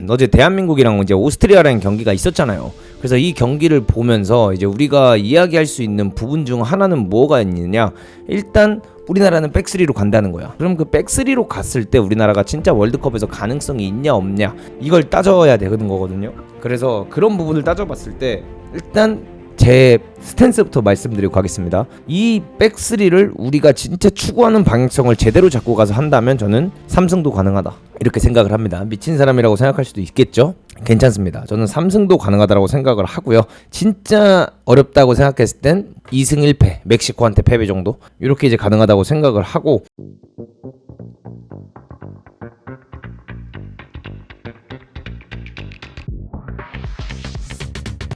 어제 대한민국이랑 이제 오스트리아라는 경기가 있었잖아요. 그래서 이 경기를 보면서 이제 우리가 이야기할 수 있는 부분 중 하나는 뭐가 있느냐, 일단 우리나라는 백스리로 간다는 거야. 그럼 그 백스리로 갔을 때 우리나라가 진짜 월드컵에서 가능성이 있냐 없냐, 이걸 따져야 되는 거거든요. 그래서 그런 부분을 따져봤을 때 일단 제 스탠스부터 말씀드리고 가겠습니다. 이 백스리를 우리가 진짜 추구하는 방향성을 제대로 잡고 가서 한다면 저는 3승도 가능하다, 이렇게 생각을 합니다. 미친 사람이라고 생각할 수도 있겠죠. 괜찮습니다. 저는 3승도 가능하다고 생각을 하고요. 진짜 어렵다고 생각했을 땐 2승 1패, 멕시코한테 패배 정도, 이렇게 이제 가능하다고 생각을 하고,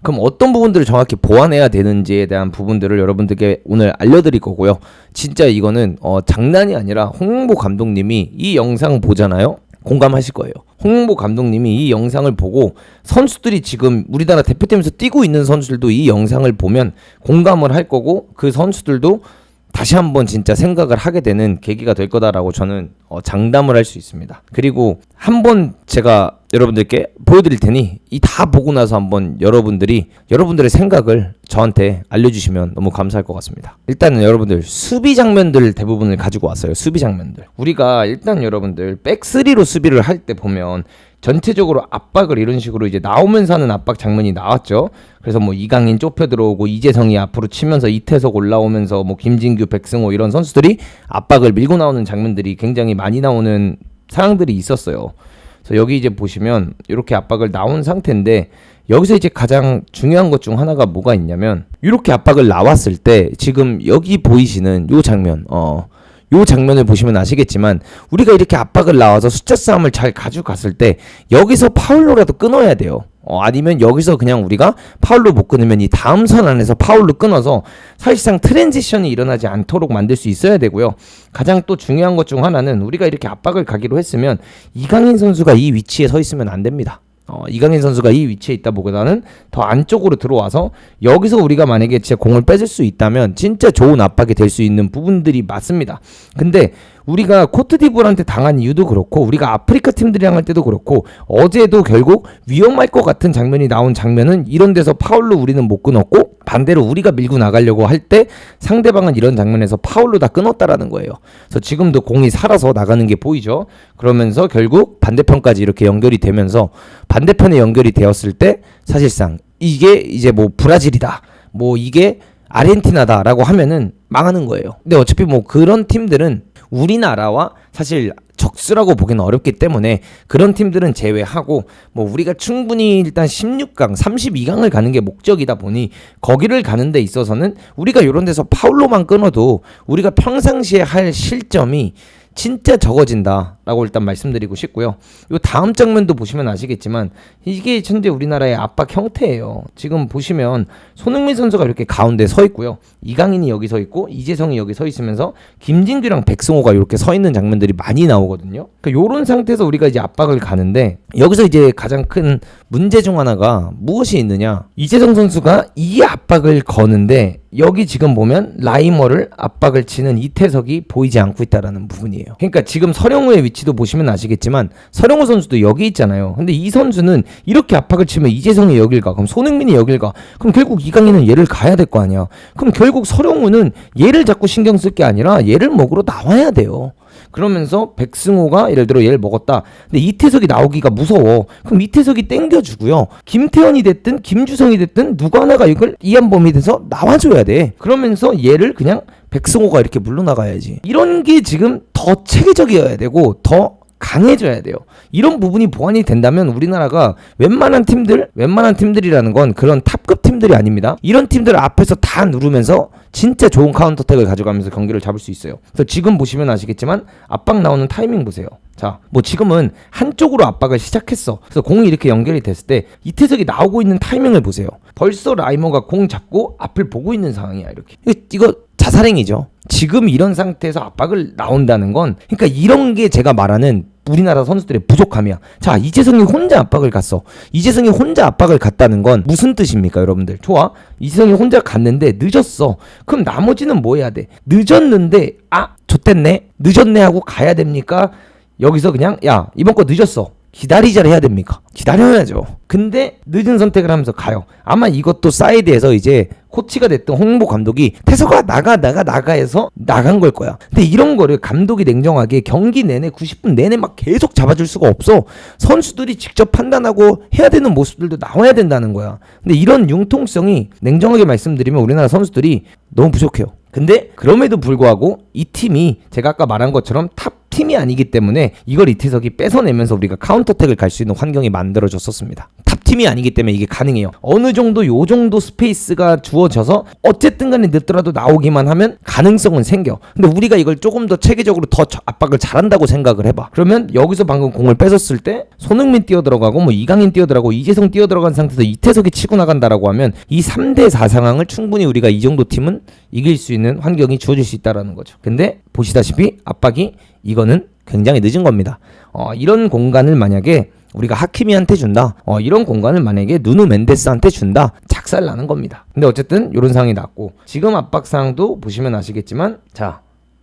그럼 어떤 부분들을 정확히 보완해야 되는지에 대한 부분들을 여러분들께 오늘 알려드릴 거고요. 진짜 이거는 장난이 아니라 홍명보 감독님이 이 영상 보잖아요. 공감하실 거예요. 홍명보 감독님이 이 영상을 보고 선수들이 지금 우리나라 대표팀에서 뛰고 있는 선수들도 이 영상을 보면 공감을 할 거고, 그 선수들도 다시 한번 진짜 생각을 하게 되는 계기가 될 거다라고 저는 장담을 할 수 있습니다. 그리고 한번 제가 여러분들께 보여드릴 테니 이 다 보고 나서 한번 여러분들의 생각을 저한테 알려주시면 너무 감사할 것 같습니다. 일단은 여러분들 수비 장면들 대부분을 가지고 왔어요. 수비 장면들. 우리가 일단 여러분들 백스리로 수비를 할 때 보면 전체적으로 압박을 이런 식으로 이제 나오면서 하는 압박 장면이 나왔죠. 그래서 뭐 이강인 좁혀 들어오고 이재성이 앞으로 치면서 이태석 올라오면서 뭐 김진규, 백승호 이런 선수들이 압박을 밀고 나오는 장면들이 굉장히 많이 나오는 상황들이 있었어요. 그래서 여기 이제 보시면 이렇게 압박을 나온 상태인데, 여기서 이제 가장 중요한 것 중 하나가 뭐가 있냐면, 이렇게 압박을 나왔을 때 지금 여기 보이시는 요 장면, 요 장면을 보시면 아시겠지만 우리가 이렇게 압박을 나와서 숫자 싸움을 잘 가져갔을 때 여기서 파울로라도 끊어야 돼요. 아니면 여기서 그냥 우리가 파울로 못 끊으면 이 다음 선 안에서 파울로 끊어서 사실상 트랜지션이 일어나지 않도록 만들 수 있어야 되고요. 가장 또 중요한 것 중 하나는 우리가 이렇게 압박을 가기로 했으면 이강인 선수가 이 위치에 서 있으면 안 됩니다. 이강인 선수가 이 위치에 있다 보다는 더 안쪽으로 들어와서 여기서 우리가 만약에 진짜 공을 뺏을 수 있다면 진짜 좋은 압박이 될 수 있는 부분들이 맞습니다. 근데 우리가 코트디부아르한테 당한 이유도 그렇고, 우리가 아프리카 팀들이랑 할 때도 그렇고, 어제도 결국 위험할 것 같은 장면이 나온 장면은 이런 데서 파울로 우리는 못 끊었고, 반대로 우리가 밀고 나가려고 할 때 상대방은 이런 장면에서 파울로 다 끊었다라는 거예요. 그래서 지금도 공이 살아서 나가는 게 보이죠. 그러면서 결국 반대편까지 이렇게 연결이 되면서, 반대편에 연결이 되었을 때 사실상 이게 이제 뭐 브라질이다, 뭐 이게 아르헨티나다라고 하면은 망하는 거예요. 근데 어차피 뭐 그런 팀들은 우리나라와 사실 적수라고 보기는 어렵기 때문에 그런 팀들은 제외하고, 뭐 우리가 충분히 일단 16강, 32강을 가는 게 목적이다 보니 거기를 가는 데 있어서는 우리가 이런 데서 파울로만 끊어도 우리가 평상시에 할 실점이 진짜 적어진다라고 일단 말씀드리고 싶고요. 요 다음 장면도 보시면 아시겠지만 이게 현재 우리나라의 압박 형태예요. 지금 보시면 손흥민 선수가 이렇게 가운데 서 있고요. 이강인이 여기 서 있고 이재성이 여기 서 있으면서 김진규랑 백승호가 이렇게 서 있는 장면들이 많이 나오거든요. 그러니까 요런 상태에서 우리가 이제 압박을 가는데, 여기서 이제 가장 큰 문제 중 하나가 무엇이 있느냐, 이재성 선수가 이 압박을 거는데 여기 지금 보면 라이머를 압박을 치는 이태석이 보이지 않고 있다라는 부분이에요. 그러니까 지금 서령우의 위치도 보시면 아시겠지만 서령우 선수도 여기 있잖아요. 근데 이 선수는 이렇게 압박을 치면 이재성이 여길 가, 그럼 손흥민이 여길 가, 그럼 결국 이강인은 얘를 가야 될 거 아니야. 그럼 결국 서령우는 얘를 자꾸 신경 쓸 게 아니라 얘를 먹으러 나와야 돼요. 그러면서 백승호가 예를 들어 얘를 먹었다. 근데 이태석이 나오기가 무서워. 그럼 이태석이 땡겨주고요. 김태현이 됐든 김주성이 됐든 누구 하나가 이걸 이한범이 돼서 나와줘야 돼. 그러면서 얘를 그냥 백승호가 이렇게 물러나가야지. 이런 게 지금 더 체계적이어야 되고 더 강해져야 돼요. 이런 부분이 보완이 된다면 우리나라가 웬만한 팀들이라는 건 그런 탑급 팀들이 아닙니다. 이런 팀들 앞에서 다 누르면서 진짜 좋은 카운터택을 가져가면서 경기를 잡을 수 있어요. 그래서 지금 보시면 아시겠지만 압박 나오는 타이밍 보세요. 자, 뭐 지금은 한쪽으로 압박을 시작했어. 그래서 공이 이렇게 연결이 됐을 때 이태석이 나오고 있는 타이밍을 보세요. 벌써 라이머가 공 잡고 앞을 보고 있는 상황이야. 이렇게 이거 자살행위죠. 지금 이런 상태에서 압박을 나온다는 건, 그러니까 이런 게 제가 말하는 우리나라 선수들의 부족함이야. 자, 이재성이 혼자 압박을 갔어. 이재성이 혼자 압박을 갔다는 건 무슨 뜻입니까, 여러분들? 좋아, 이재성이 혼자 갔는데 늦었어. 그럼 나머지는 뭐 해야 돼? 늦었는데 좋댔네, 늦었네 하고 가야 됩니까? 여기서 그냥 야, 이번 거 늦었어, 기다리자를 해야 됩니까? 기다려야죠. 근데 늦은 선택을 하면서 가요. 아마 이것도 사이드에서 이제 코치가 됐던 홍보 감독이 태서가 나가 해서 나간 걸 거야. 근데 이런 거를 감독이 냉정하게 경기 내내 90분 내내 막 계속 잡아줄 수가 없어. 선수들이 직접 판단하고 해야 되는 모습들도 나와야 된다는 거야. 근데 이런 융통성이 냉정하게 말씀드리면 우리나라 선수들이 너무 부족해요. 근데 그럼에도 불구하고 이 팀이 제가 아까 말한 것처럼 탑 팀이 아니기 때문에 이걸 이태석이 뺏어내면서 우리가 카운터택을 갈 수 있는 환경이 만들어졌었습니다. 탑팀이 아니기 때문에 이게 가능해요. 어느 정도 요 정도 스페이스가 주어져서 어쨌든 간에 늦더라도 나오기만 하면 가능성은 생겨. 근데 우리가 이걸 조금 더 체계적으로 더 압박을 잘한다고 생각을 해봐. 그러면 여기서 방금 공을 뺏었을 때 손흥민 뛰어들어가고 뭐 이강인 뛰어들어가고 이재성 뛰어들어간 상태에서 이태석이 치고 나간다라고 하면 이 3대4 상황을 충분히 우리가 이 정도 팀은 이길 수 있는 환경이 주어질 수 있다라는 거죠. 근데 보시다시피 압박이 이거는 굉장히 늦은 겁니다. 이런 공간을 만약에 우리가 하키미한테 준다. 이런 공간을 만약에 누누 멘데스한테 준다. 작살 나는 겁니다. 근데 어쨌든 이런 상황이 났고 지금 압박 상황도 보시면 아시겠지만 자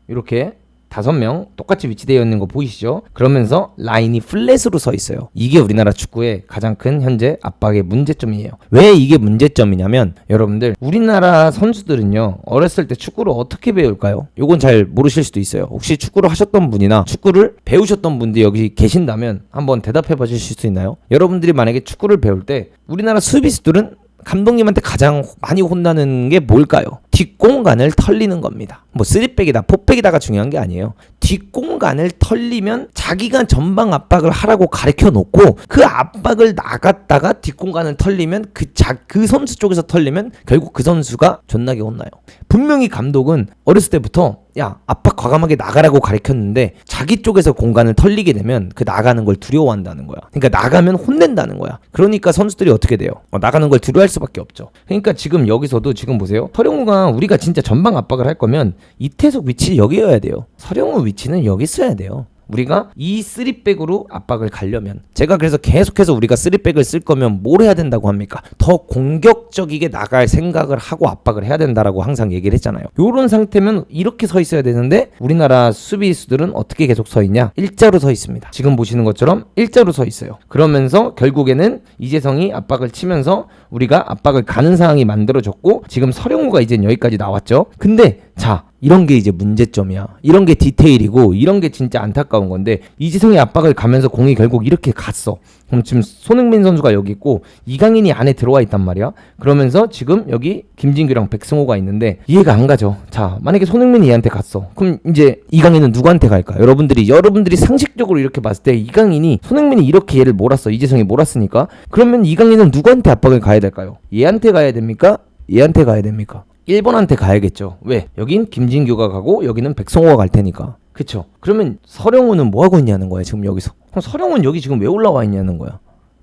이렇게 5명 똑같이 위치되어 있는 거 보이시죠? 그러면서 라인이 플랫으로 서 있어요. 이게 우리나라 축구의 가장 큰 현재 압박의 문제점이에요. 왜 이게 문제점이냐면 여러분들 우리나라 선수들은요 어렸을 때 축구를 어떻게 배울까요? 요건 잘 모르실 수도 있어요. 혹시 축구를 하셨던 분이나 축구를 배우셨던 분들이 여기 계신다면 한번 대답해 봐 주실 수 있나요? 여러분들이 만약에 축구를 배울 때 우리나라 수비수들은 감독님한테 가장 많이 혼나는 게 뭘까요? 뒷공간을 털리는 겁니다. 뭐 3백이다 4백이다가 중요한 게 아니에요. 뒷공간을 털리면 자기가 전방 압박을 하라고 가르쳐 놓고 그 압박을 나갔다가 뒷공간을 털리면 그 선수 쪽에서 털리면 결국 그 선수가 존나게 혼나요. 분명히 감독은 어렸을 때부터 야 압박 과감하게 나가라고 가르쳤는데 자기 쪽에서 공간을 털리게 되면 그 나가는 걸 두려워한다는 거야. 그러니까 나가면 혼낸다는 거야. 그러니까 선수들이 어떻게 돼요? 나가는 걸 두려워할 수밖에 없죠. 그러니까 지금 여기서도 지금 보세요. 서령우가 우리가 진짜 전방 압박을 할 거면 이태석 위치 여기여야 돼요. 서령우 위치는 여기 있어야 돼요. 우리가 이 3백으로 압박을 가려면 제가 그래서 계속해서 우리가 3백을 쓸 거면 뭘 해야 된다고 합니까? 더 공격적이게 나갈 생각을 하고 압박을 해야 된다라고 항상 얘기를 했잖아요. 요런 상태면 이렇게 서 있어야 되는데 우리나라 수비수들은 어떻게 계속 서 있냐? 일자로 서 있습니다. 지금 보시는 것처럼 일자로 서 있어요. 그러면서 결국에는 이재성이 압박을 치면서 우리가 압박을 가는 상황이 만들어졌고 지금 서령우가 이제 여기까지 나왔죠. 근데 자 이런 게 이제 문제점이야. 이런 게 디테일이고 이런 게 진짜 안타까운 건데 이재성이 압박을 가면서 공이 결국 이렇게 갔어. 그럼 지금 손흥민 선수가 여기 있고 이강인이 안에 들어와 있단 말이야. 그러면서 지금 여기 김진규랑 백승호가 있는데 이해가 안 가죠. 자 만약에 손흥민이 얘한테 갔어. 그럼 이제 이강인은 누구한테 갈까? 여러분들이 상식적으로 이렇게 봤을 때 이강인이 손흥민이 이렇게 얘를 몰았어. 이재성이 몰았으니까 그러면 이강인은 누구한테 압박을 가야 될까요? 얘한테 가야 됩니까? 얘한테 가야 됩니까? 1번한테 가야겠죠. 왜? 여긴 김진규가 가고 여기는 백성호가 갈 테니까. 그쵸? 그러면 서령우는 뭐 하고 있냐는 거야 지금 여기서. 그럼 서령우는 여기 지금 왜 올라와 있냐는 거야.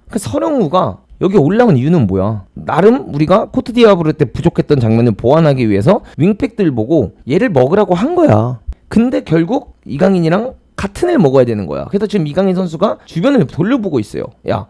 그 서령우가 여기 올라온 이유는 뭐야? 나름 우리가 코트 디아브르 때 부족했던 장면을 보완하기 위해서 윙백들 보고 얘를 먹으라고 한 거야. 근데 결국 이강인이랑 같은 애를 먹어야 되는 거야. 그래서 지금 이강인 선수가 주변을 돌려보고 있어요. 야,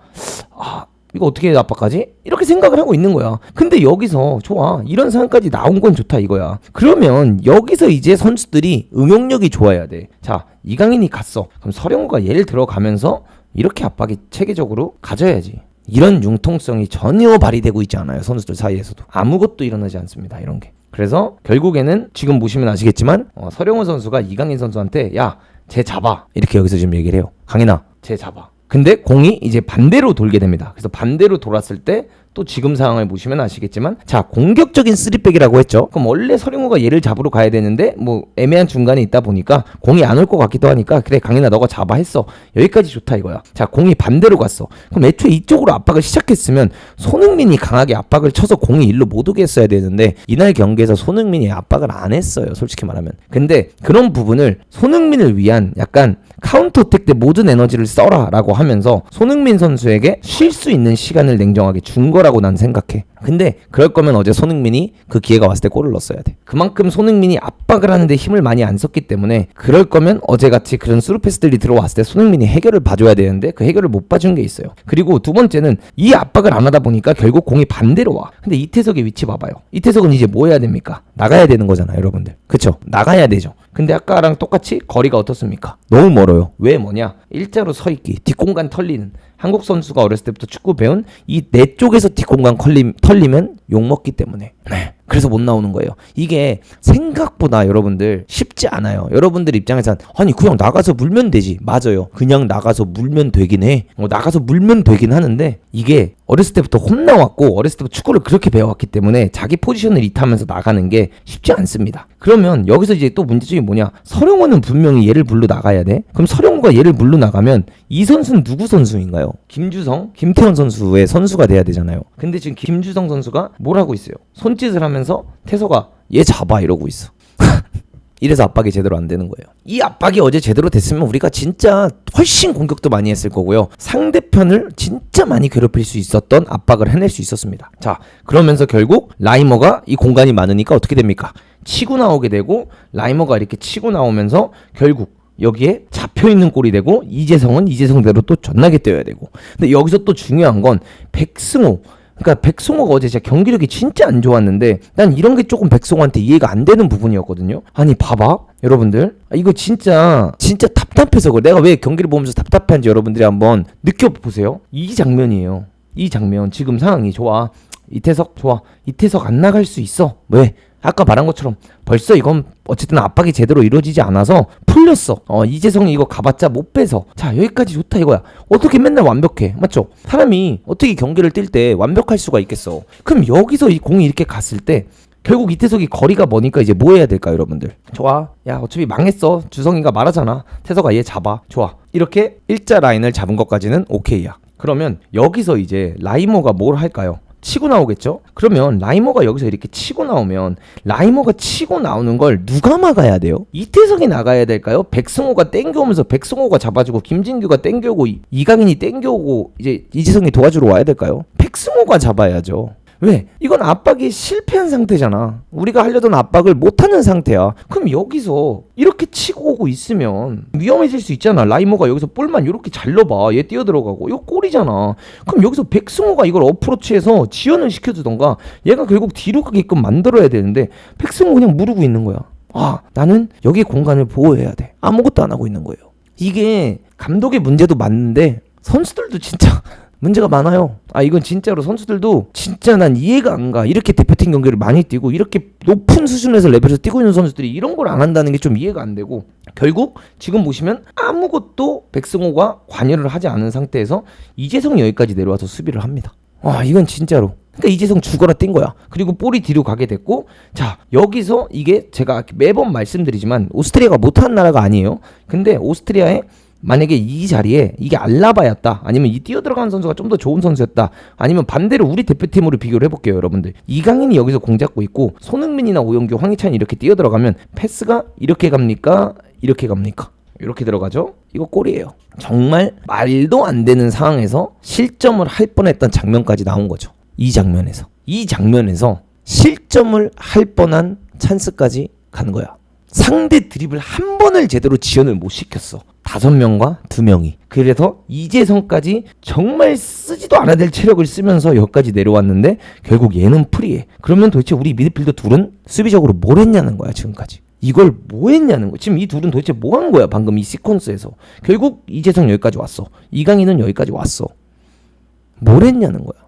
이거 어떻게 압박하지? 이렇게 생각을 하고 있는 거야. 근데 여기서 좋아. 이런 상황까지 나온 건 좋다 이거야. 그러면 여기서 이제 선수들이 응용력이 좋아야 돼. 자, 이강인이 갔어. 그럼 서령우가 얘를 들어가면서 이렇게 압박이 체계적으로 가져야지. 이런 융통성이 전혀 발휘되고 있지 않아요. 선수들 사이에서도. 아무것도 일어나지 않습니다. 이런 게. 그래서 결국에는 지금 보시면 아시겠지만 서령우 선수가 이강인 선수한테 야, 쟤 잡아. 이렇게 여기서 지금 얘기를 해요. 강인아, 쟤 잡아. 근데 공이 이제 반대로 돌게 됩니다. 그래서 반대로 돌았을 때 또 지금 상황을 보시면 아시겠지만 자 공격적인 3백이라고 했죠. 그럼 원래 서령우가 얘를 잡으러 가야 되는데 뭐 애매한 중간에 있다 보니까 공이 안 올 것 같기도 하니까 그래 강인아 너가 잡아 했어. 여기까지 좋다 이거야. 자 공이 반대로 갔어. 그럼 애초에 이쪽으로 압박을 시작했으면 손흥민이 강하게 압박을 쳐서 공이 일로 못 오게 했어야 되는데 이날 경기에서 손흥민이 압박을 안 했어요. 솔직히 말하면. 근데 그런 부분을 손흥민을 위한 약간 카운터어택 때 모든 에너지를 써라 라고 하면서 손흥민 선수에게 쉴 수 있는 시간을 냉정하게 준 거라고 난 생각해. 근데 그럴 거면 어제 손흥민이 그 기회가 왔을 때 골을 넣었어야 돼. 그만큼 손흥민이 압박을 하는데 힘을 많이 안 썼기 때문에 그럴 거면 어제같이 그런 스루패스들이 들어왔을 때 손흥민이 해결을 봐줘야 되는데 그 해결을 못 봐준 게 있어요. 그리고 두 번째는 이 압박을 안 하다 보니까 결국 공이 반대로 와. 근데 이태석의 위치 봐봐요. 이태석은 이제 뭐 해야 됩니까? 나가야 되는 거잖아요, 여러분들. 그쵸? 나가야 되죠. 근데 아까랑 똑같이 거리가 어떻습니까? 너무 멀어요. 왜 뭐냐? 일자로 서 있기, 뒷공간 털리는. 한국 선수가 어렸을 때부터 축구 배운 이 내 쪽에서 뒷공간 털리면 욕먹기 때문에. 네. 그래서 못 나오는 거예요. 이게 생각보다 여러분들 쉽지 않아요. 여러분들 입장에선 아니 그냥 나가서 물면 되지. 맞아요. 그냥 나가서 물면 되긴 해. 나가서 물면 되긴 하는데 이게 어렸을 때부터 혼나왔고 어렸을 때부터 축구를 그렇게 배워왔기 때문에 자기 포지션을 이탈하면서 나가는 게 쉽지 않습니다. 그러면 여기서 이제 또 문제점이 뭐냐? 서령원은 분명히 얘를 물러 나가야 돼. 그럼 서령원과 얘를 물러 나가면 이 선수는 누구 선수인가요? 김주성, 김태원 선수의 선수가 돼야 되잖아요. 근데 지금 김주성 선수가 뭘 하고 있어요? 손짓을 하면서 태서가 얘 잡아 이러고 있어. 이래서 압박이 제대로 안 되는 거예요. 이 압박이 어제 제대로 됐으면 우리가 진짜 훨씬 공격도 많이 했을 거고요. 상대편을 진짜 많이 괴롭힐 수 있었던 압박을 해낼 수 있었습니다. 자, 그러면서 결국 라이머가 이 공간이 많으니까 어떻게 됩니까? 치고 나오게 되고 라이머가 이렇게 치고 나오면서 결국 여기에 잡혀있는 골이 되고 이재성은 이재성대로 또 존나게 뛰어야 되고. 근데 여기서 또 중요한 건 백승호. 그러니까 백승호가 어제 진짜 경기력이 진짜 안 좋았는데 난 이런 게 조금 백승호한테 이해가 안 되는 부분이었거든요. 아니 봐봐 여러분들, 이거 진짜 답답해서 그래. 내가 왜 경기를 보면서 답답한지 여러분들이 한번 느껴보세요. 이 장면이에요. 이 장면. 지금 상황이 좋아. 이태석 좋아. 이태석 안 나갈 수 있어. 왜? 아까 말한 것처럼 벌써 이건 어쨌든 압박이 제대로 이루어지지 않아서 풀렸어. 이재성이 이거 가봤자 못 빼서. 자, 여기까지 좋다 이거야. 어떻게 맨날 완벽해? 맞죠? 사람이 어떻게 경기를 뛸 때 완벽할 수가 있겠어. 그럼 여기서 이 공이 이렇게 갔을 때 결국 이태석이 거리가 머니까 이제 뭐 해야 될까 여러분들? 좋아. 야 어차피 망했어. 주성이가 말하잖아. 태석아 얘 잡아. 좋아. 이렇게 일자 라인을 잡은 것까지는 오케이야. 그러면 여기서 이제 라이머가 뭘 할까요? 치고 나오겠죠? 그러면 라이머가 여기서 이렇게 치고 나오면 라이머가 치고 나오는 걸 누가 막아야 돼요? 이태석이 나가야 될까요? 백승호가 땡겨오면서 백승호가 잡아주고 김진규가 땡겨오고 이강인이 땡겨오고 이제 이재성이 도와주러 와야 될까요? 백승호가 잡아야죠. 왜? 이건 압박이 실패한 상태잖아. 우리가 하려던 압박을 못하는 상태야. 그럼 여기서 이렇게 치고 오고 있으면 위험해질 수 있잖아. 라이머가 여기서 볼만 이렇게 잘 넣어봐. 얘 뛰어들어가고 이거 골이잖아. 그럼 여기서 백승호가 이걸 어프로치해서 지연을 시켜주던가 얘가 결국 뒤로 가게끔 만들어야 되는데 백승호 그냥 무르고 있는 거야. 아, 나는 여기 공간을 보호해야 돼. 아무것도 안 하고 있는 거예요. 이게 감독의 문제도 맞는데 선수들도 진짜 문제가 많아요. 이건 진짜로 선수들도 진짜 난 이해가 안 가. 이렇게 대표팀 경기를 많이 뛰고 이렇게 높은 수준에서 레벨에서 뛰고 있는 선수들이 이런 걸 안 한다는 게 좀 이해가 안 되고, 결국 지금 보시면 아무것도 백승호가 관여를 하지 않은 상태에서 이재성이 여기까지 내려와서 수비를 합니다. 이건 진짜로. 그러니까 이재성 죽어라 뛴 거야. 그리고 볼이 뒤로 가게 됐고, 자 여기서 이게 제가 매번 말씀드리지만 오스트리아가 못하는 나라가 아니에요. 근데 오스트리아에 만약에 이 자리에 이게 알라바였다, 아니면 이 뛰어들어가는 선수가 좀 더 좋은 선수였다, 아니면 반대로 우리 대표팀으로 비교를 해볼게요 여러분들. 이강인이 여기서 공 잡고 있고 손흥민이나 오영규, 황희찬이 이렇게 뛰어들어가면 패스가 이렇게 갑니까? 이렇게 갑니까? 이렇게 들어가죠? 이거 골이에요. 정말 말도 안 되는 상황에서 실점을 할 뻔했던 장면까지 나온 거죠. 이 장면에서 실점을 할 뻔한 찬스까지 간 거야. 상대 드립을 한 번을 제대로 지연을 못 시켰어. 5명과 2명이. 그래서 이재성까지 정말 쓰지도 않아야 될 체력을 쓰면서 여기까지 내려왔는데 결국 얘는 프리해. 그러면 도대체 우리 미드필더 둘은 수비적으로 뭘 했냐는 거야 지금까지. 이걸 뭐 했냐는 거야. 지금 이 둘은 도대체 뭐 한 거야 방금 이 시퀀스에서. 결국 이재성 여기까지 왔어. 이강인은 여기까지 왔어. 뭘 했냐는 거야.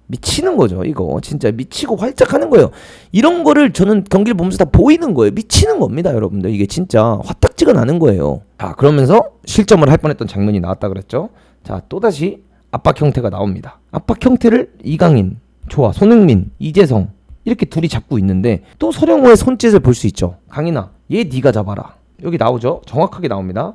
미치는 거죠. 이거 진짜 미치고 활짝 하는 거예요. 이런 거를 저는 경기를 보면서 다 보이는 거예요. 미치는 겁니다 여러분들. 이게 진짜 화딱지가 나는 거예요. 자, 그러면서 실점을 할 뻔했던 장면이 나왔다 그랬죠. 자, 또다시 압박 형태가 나옵니다. 압박 형태를 이강인, 좋아, 손흥민, 이재성 이렇게 둘이 잡고 있는데 또 서령호의 손짓을 볼 수 있죠. 강인아 얘 네가 잡아라. 여기 나오죠. 정확하게 나옵니다.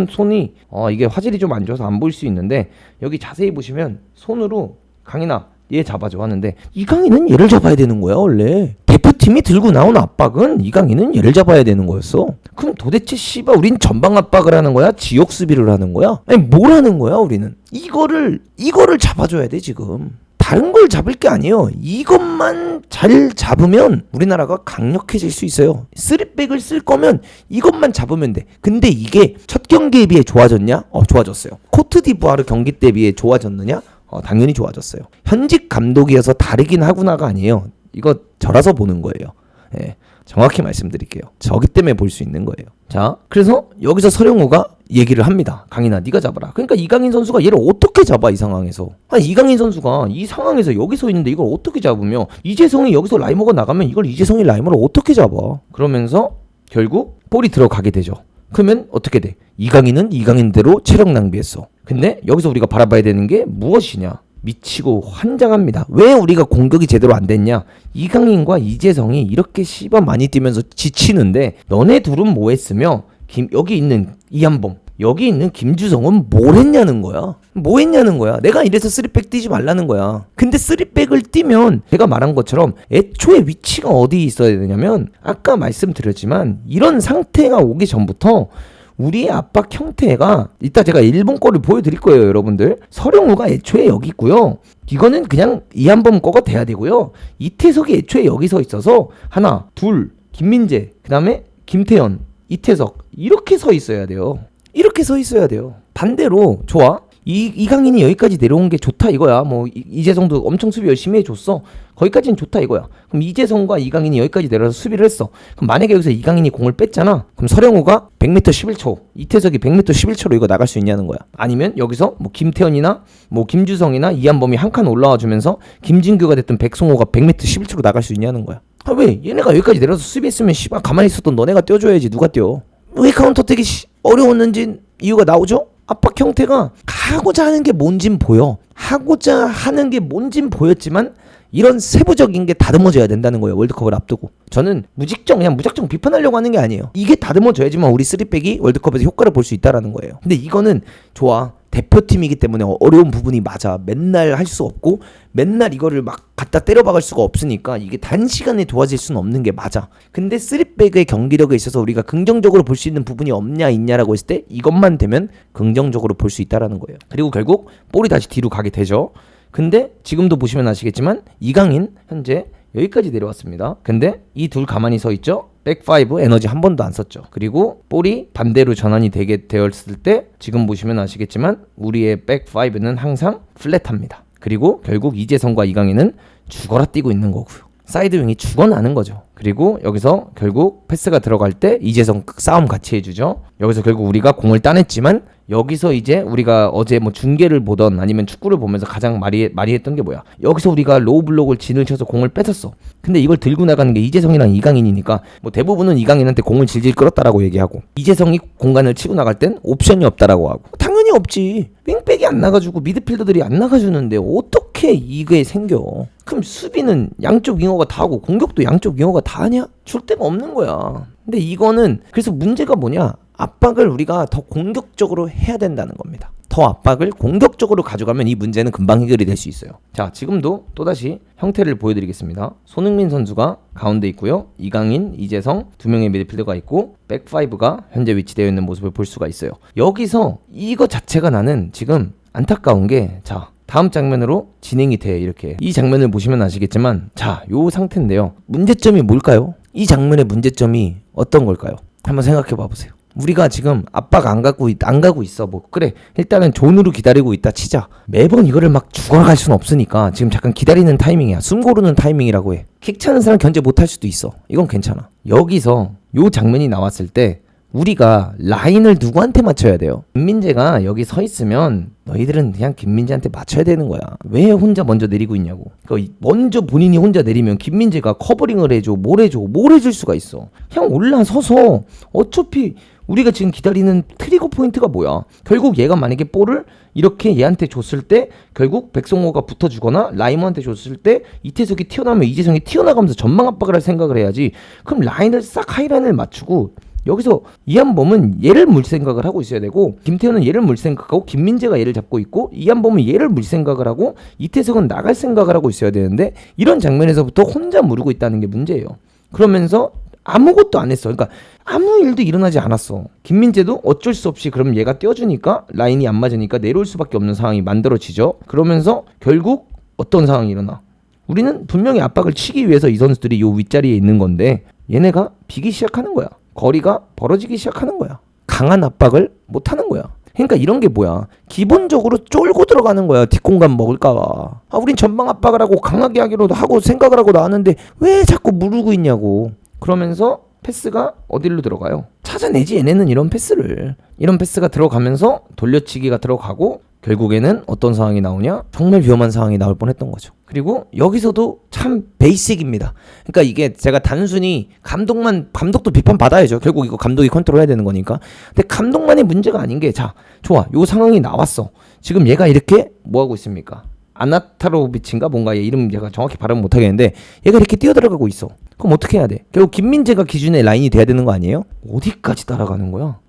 손이 이게 화질이 좀 안 좋아서 안 보일 수 있는데 여기 자세히 보시면 손으로 강인아 얘 잡아줘 하는데 이강인은 얘를 잡아야 되는 거야 원래. 대표팀이 들고 나온 압박은 이강인은 얘를 잡아야 되는 거였어. 그럼 도대체 씨발 우린 전방 압박을 하는 거야? 지역 수비를 하는 거야? 아니 뭘 하는 거야 우리는? 이거를 잡아줘야 돼 지금. 다른 걸 잡을 게 아니에요. 이것만 잘 잡으면 우리나라가 강력해질 수 있어요. 3백을 쓸 거면 이것만 잡으면 돼. 근데 이게 첫 경기에 비해 좋아졌냐? 좋아졌어요. 코트디부아르 경기 때 비해 좋아졌느냐? 당연히 좋아졌어요. 현직 감독이어서 다르긴 하구나가 아니에요. 이거 저라서 보는 거예요. 예, 정확히 말씀드릴게요. 저기 때문에 볼 수 있는 거예요. 자, 그래서 여기서 서령우가 얘기를 합니다. 강인아, 네가 잡아라. 그러니까 이강인 선수가 얘를 어떻게 잡아, 이 상황에서. 이강인 선수가 이 상황에서 여기 서 있는데 이걸 어떻게 잡으며, 이재성이 여기서 라이머가 나가면 이걸 이재성이 라이머를 어떻게 잡아. 그러면서 결국 볼이 들어가게 되죠. 그러면 어떻게 돼? 이강인은 이강인대로 체력 낭비했어. 근데 여기서 우리가 바라봐야 되는 게 무엇이냐? 미치고 환장합니다. 왜 우리가 공격이 제대로 안 됐냐? 이강인과 이재성이 이렇게 씨발 많이 뛰면서 지치는데 너네 둘은 뭐 했으며 여기 있는 이한범, 여기 있는 김주성은 뭘 했냐는 거야. 뭐 했냐는 거야. 내가 이래서 3백 뛰지 말라는 거야. 근데 3백을 뛰면 제가 말한 것처럼 애초에 위치가 어디 있어야 되냐면, 아까 말씀드렸지만 이런 상태가 오기 전부터 우리의 압박 형태가, 이따 제가 일본 거를 보여드릴 거예요, 여러분들. 서령우가 애초에 여기 있고요. 이거는 그냥 이한범 거가 돼야 되고요. 이태석이 애초에 여기 서 있어서 하나, 둘, 김민재, 그 다음에 김태현, 이태석 이렇게 서 있어야 돼요. 이렇게 서 있어야 돼요. 반대로 좋아. 이강인이 여기까지 내려온 게 좋다 이거야. 뭐 이재성도 엄청 수비 열심히 해줬어. 거기까지는 좋다 이거야. 그럼 이재성과 이강인이 여기까지 내려서 수비를 했어. 그럼 만약에 여기서 이강인이 공을 뺐잖아. 그럼 서령우가 100m 11초, 이태석이 100m 11초로 이거 나갈 수 있냐는 거야. 아니면 여기서 뭐 김태현이나 뭐 김주성이나 이한범이 한 칸 올라와 주면서 김진규가 됐든 백승호가 100m 11초로 나갈 수 있냐는 거야. 왜? 얘네가 여기까지 내려서 수비했으면 씨발 가만히 있었던 너네가 뛰어줘야지. 누가 뛰어? 왜 카운터택이 어려웠는지 이유가 나오죠? 압박 형태가 하고자 하는 게 뭔진 보여. 하고자 하는 게 뭔진 보였지만 이런 세부적인 게 다듬어져야 된다는 거예요. 월드컵을 앞두고. 저는 그냥 무작정 비판하려고 하는 게 아니에요. 이게 다듬어져야지만 우리 3백이 월드컵에서 효과를 볼 수 있다라는 거예요. 근데 이거는 좋아. 대표팀이기 때문에 어려운 부분이 맞아. 맨날 할 수 없고 맨날 이거를 막 갖다 때려박을 수가 없으니까 이게 단시간에 도와질 수는 없는 게 맞아. 근데 3백의 경기력에 있어서 우리가 긍정적으로 볼 수 있는 부분이 없냐 있냐라고 했을 때 이것만 되면 긍정적으로 볼 수 있다라는 거예요. 그리고 결국 볼이 다시 뒤로 가게 되죠. 근데 지금도 보시면 아시겠지만 이강인 현재 여기까지 내려왔습니다. 근데 이 둘 가만히 서 있죠. 백5 에너지 한 번도 안 썼죠. 그리고 볼이 반대로 전환이 되게 되었을 때 지금 보시면 아시겠지만 우리의 백5는 항상 플랫합니다. 그리고 결국 이재성과 이강인은 죽어라 뛰고 있는 거고요. 사이드윙이 죽어나는 거죠. 그리고 여기서 결국 패스가 들어갈 때 이재성 싸움 같이 해주죠. 여기서 결국 우리가 공을 따냈지만 여기서 이제 우리가 어제 뭐 중계를 보던 아니면 축구를 보면서 가장 많이 했던 게 뭐야? 여기서 우리가 로우 블록을 진을 쳐서 공을 뺏었어. 근데 이걸 들고 나가는 게 이재성이랑 이강인이니까 뭐 대부분은 이강인한테 공을 질질 끌었다라고 얘기하고 이재성이 공간을 치고 나갈 땐 옵션이 없다라고 하고 당연히 없지. 윙백이 안 나가주고 미드필더들이 안 나가주는데 어떻게 이게 생겨? 그럼 수비는 양쪽 윙어가 다 하고 공격도 양쪽 윙어가 다 하냐? 줄 데가 없는 거야. 근데 이거는 그래서 문제가 뭐냐? 압박을 우리가 더 공격적으로 해야 된다는 겁니다. 더 압박을 공격적으로 가져가면 이 문제는 금방 해결이 될 수 있어요. 자, 지금도 또다시 형태를 보여드리겠습니다. 손흥민 선수가 가운데 있고요. 이강인, 이재성 두 명의 미드필더가 있고 백5가 현재 위치되어 있는 모습을 볼 수가 있어요. 여기서 이거 자체가 나는 지금 안타까운 게, 자, 다음 장면으로 진행이 돼. 이렇게 이 장면을 보시면 아시겠지만, 자, 요 상태인데요. 문제점이 뭘까요? 이 장면의 문제점이 어떤 걸까요? 한번 생각해 봐 보세요. 우리가 지금 압박 안 가고 있어. 뭐 그래, 일단은 존으로 기다리고 있다 치자. 매번 이거를 막 죽어갈 수는 없으니까 지금 잠깐 기다리는 타이밍이야. 숨 고르는 타이밍이라고 해. 킥 차는 사람 견제 못할 수도 있어. 이건 괜찮아. 여기서 요 장면이 나왔을 때 우리가 라인을 누구한테 맞춰야 돼요? 김민재가 여기 서 있으면 너희들은 그냥 김민재한테 맞춰야 되는 거야. 왜 혼자 먼저 내리고 있냐고. 그러니까 먼저 본인이 혼자 내리면 김민재가 커버링을 해줘, 뭘 해줄 수가 있어. 그냥 올라서서 어차피 우리가 지금 기다리는 트리거 포인트가 뭐야? 결국 얘가 만약에 볼을 이렇게 얘한테 줬을 때 결국 백성호가 붙어주거나 라이머한테 줬을 때 이태석이 튀어나오면 이재성이 튀어나가면서 전방 압박을 할 생각을 해야지. 그럼 라인을 싹 하이라인을 맞추고 여기서 이한범은 얘를 물 생각을 하고 있어야 되고 김태현은 얘를 물 생각하고 김민재가 얘를 잡고 있고 이한범은 얘를 물 생각을 하고 이태석은 나갈 생각을 하고 있어야 되는데 이런 장면에서부터 혼자 무르고 있다는 게 문제예요. 그러면서 아무것도 안 했어. 그러니까 아무 일도 일어나지 않았어. 김민재도 어쩔 수 없이 그럼 얘가 떼어주니까 라인이 안 맞으니까 내려올 수밖에 없는 상황이 만들어지죠. 그러면서 결국 어떤 상황이 일어나? 우리는 분명히 압박을 치기 위해서 이 선수들이 요 윗자리에 있는 건데 얘네가 비기 시작하는 거야. 거리가 벌어지기 시작하는 거야. 강한 압박을 못하는 거야. 그러니까 이런 게 뭐야? 기본적으로 쫄고 들어가는 거야. 뒷공간 먹을까봐. 우린 전방 압박을 하고 강하게 하기로 하고 생각을 하고 나왔는데 왜 자꾸 무르고 있냐고. 그러면서 패스가 어디로 들어가요? 찾아내지 얘네는 이런 패스를. 이런 패스가 들어가면서 돌려치기가 들어가고 결국에는 어떤 상황이 나오냐? 정말 위험한 상황이 나올 뻔했던 거죠. 그리고 여기서도 참 베이직입니다. 그러니까 이게 제가 단순히 감독도 비판 받아야죠. 결국 이거 감독이 컨트롤해야 되는 거니까. 근데 감독만의 문제가 아닌 게 자, 좋아. 요 상황이 나왔어. 지금 얘가 이렇게 뭐 하고 있습니까? 아나타로비치인가 뭔가 얘 이름 제가 정확히 발음 못 하겠는데 얘가 이렇게 뛰어들어가고 있어. 그럼 어떻게 해야 돼? 결국 김민재가 기준의 라인이 돼야 되는 거 아니에요? 어디까지 따라가는 거야?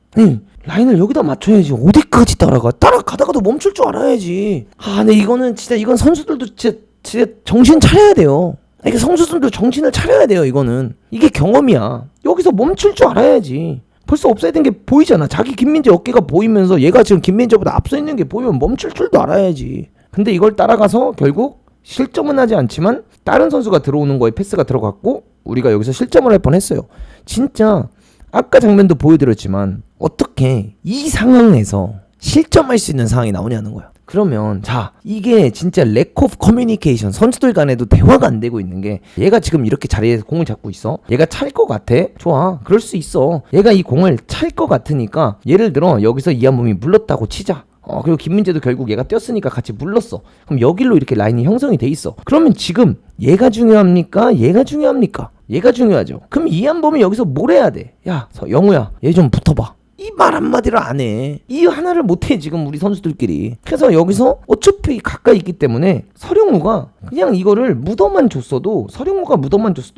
라인을 여기다 맞춰야지. 어디까지 따라가다가도 멈출 줄 알아야지. 근데 이거는 진짜 이건 선수들도 진짜 정신 차려야 돼요. 이게 선수들도 정신을 차려야 돼요. 이거는 이게 경험이야. 여기서 멈출 줄 알아야지. 벌써 옵사이드인 게 보이잖아. 자기 김민재 어깨가 보이면서 얘가 지금 김민재보다 앞서 있는 게 보이면 멈출 줄도 알아야지. 근데 이걸 따라가서 결국 실점은 하지 않지만 다른 선수가 들어오는 거에 패스가 들어갔고 우리가 여기서 실점을 할 뻔했어요. 진짜 아까 장면도 보여드렸지만 어떻게 이 상황에서 실점할 수 있는 상황이 나오냐는 거야. 그러면 자, 이게 진짜 렉 오브 커뮤니케이션, 선수들 간에도 대화가 안 되고 있는 게 얘가 지금 이렇게 자리에서 공을 잡고 있어. 얘가 찰 것 같아. 좋아, 그럴 수 있어. 얘가 이 공을 찰 것 같으니까 예를 들어 여기서 이한범이 물렀다고 치자. 그리고 김민재도 결국 얘가 뛰었으니까 같이 물렀어. 그럼 여기로 이렇게 라인이 형성이 돼 있어. 그러면 지금 얘가 중요합니까? 얘가 중요합니까? 얘가 중요하죠. 그럼 이한범이 여기서 뭘 해야 돼? 야, 영우야, 얘 좀 붙어봐. 이 말 한마디를 안 해. 이 하나를 못해 지금 우리 선수들끼리. 그래서 여기서 어차피 가까이 있기 때문에 서령우가 그냥 이거를 묻어만 줬어도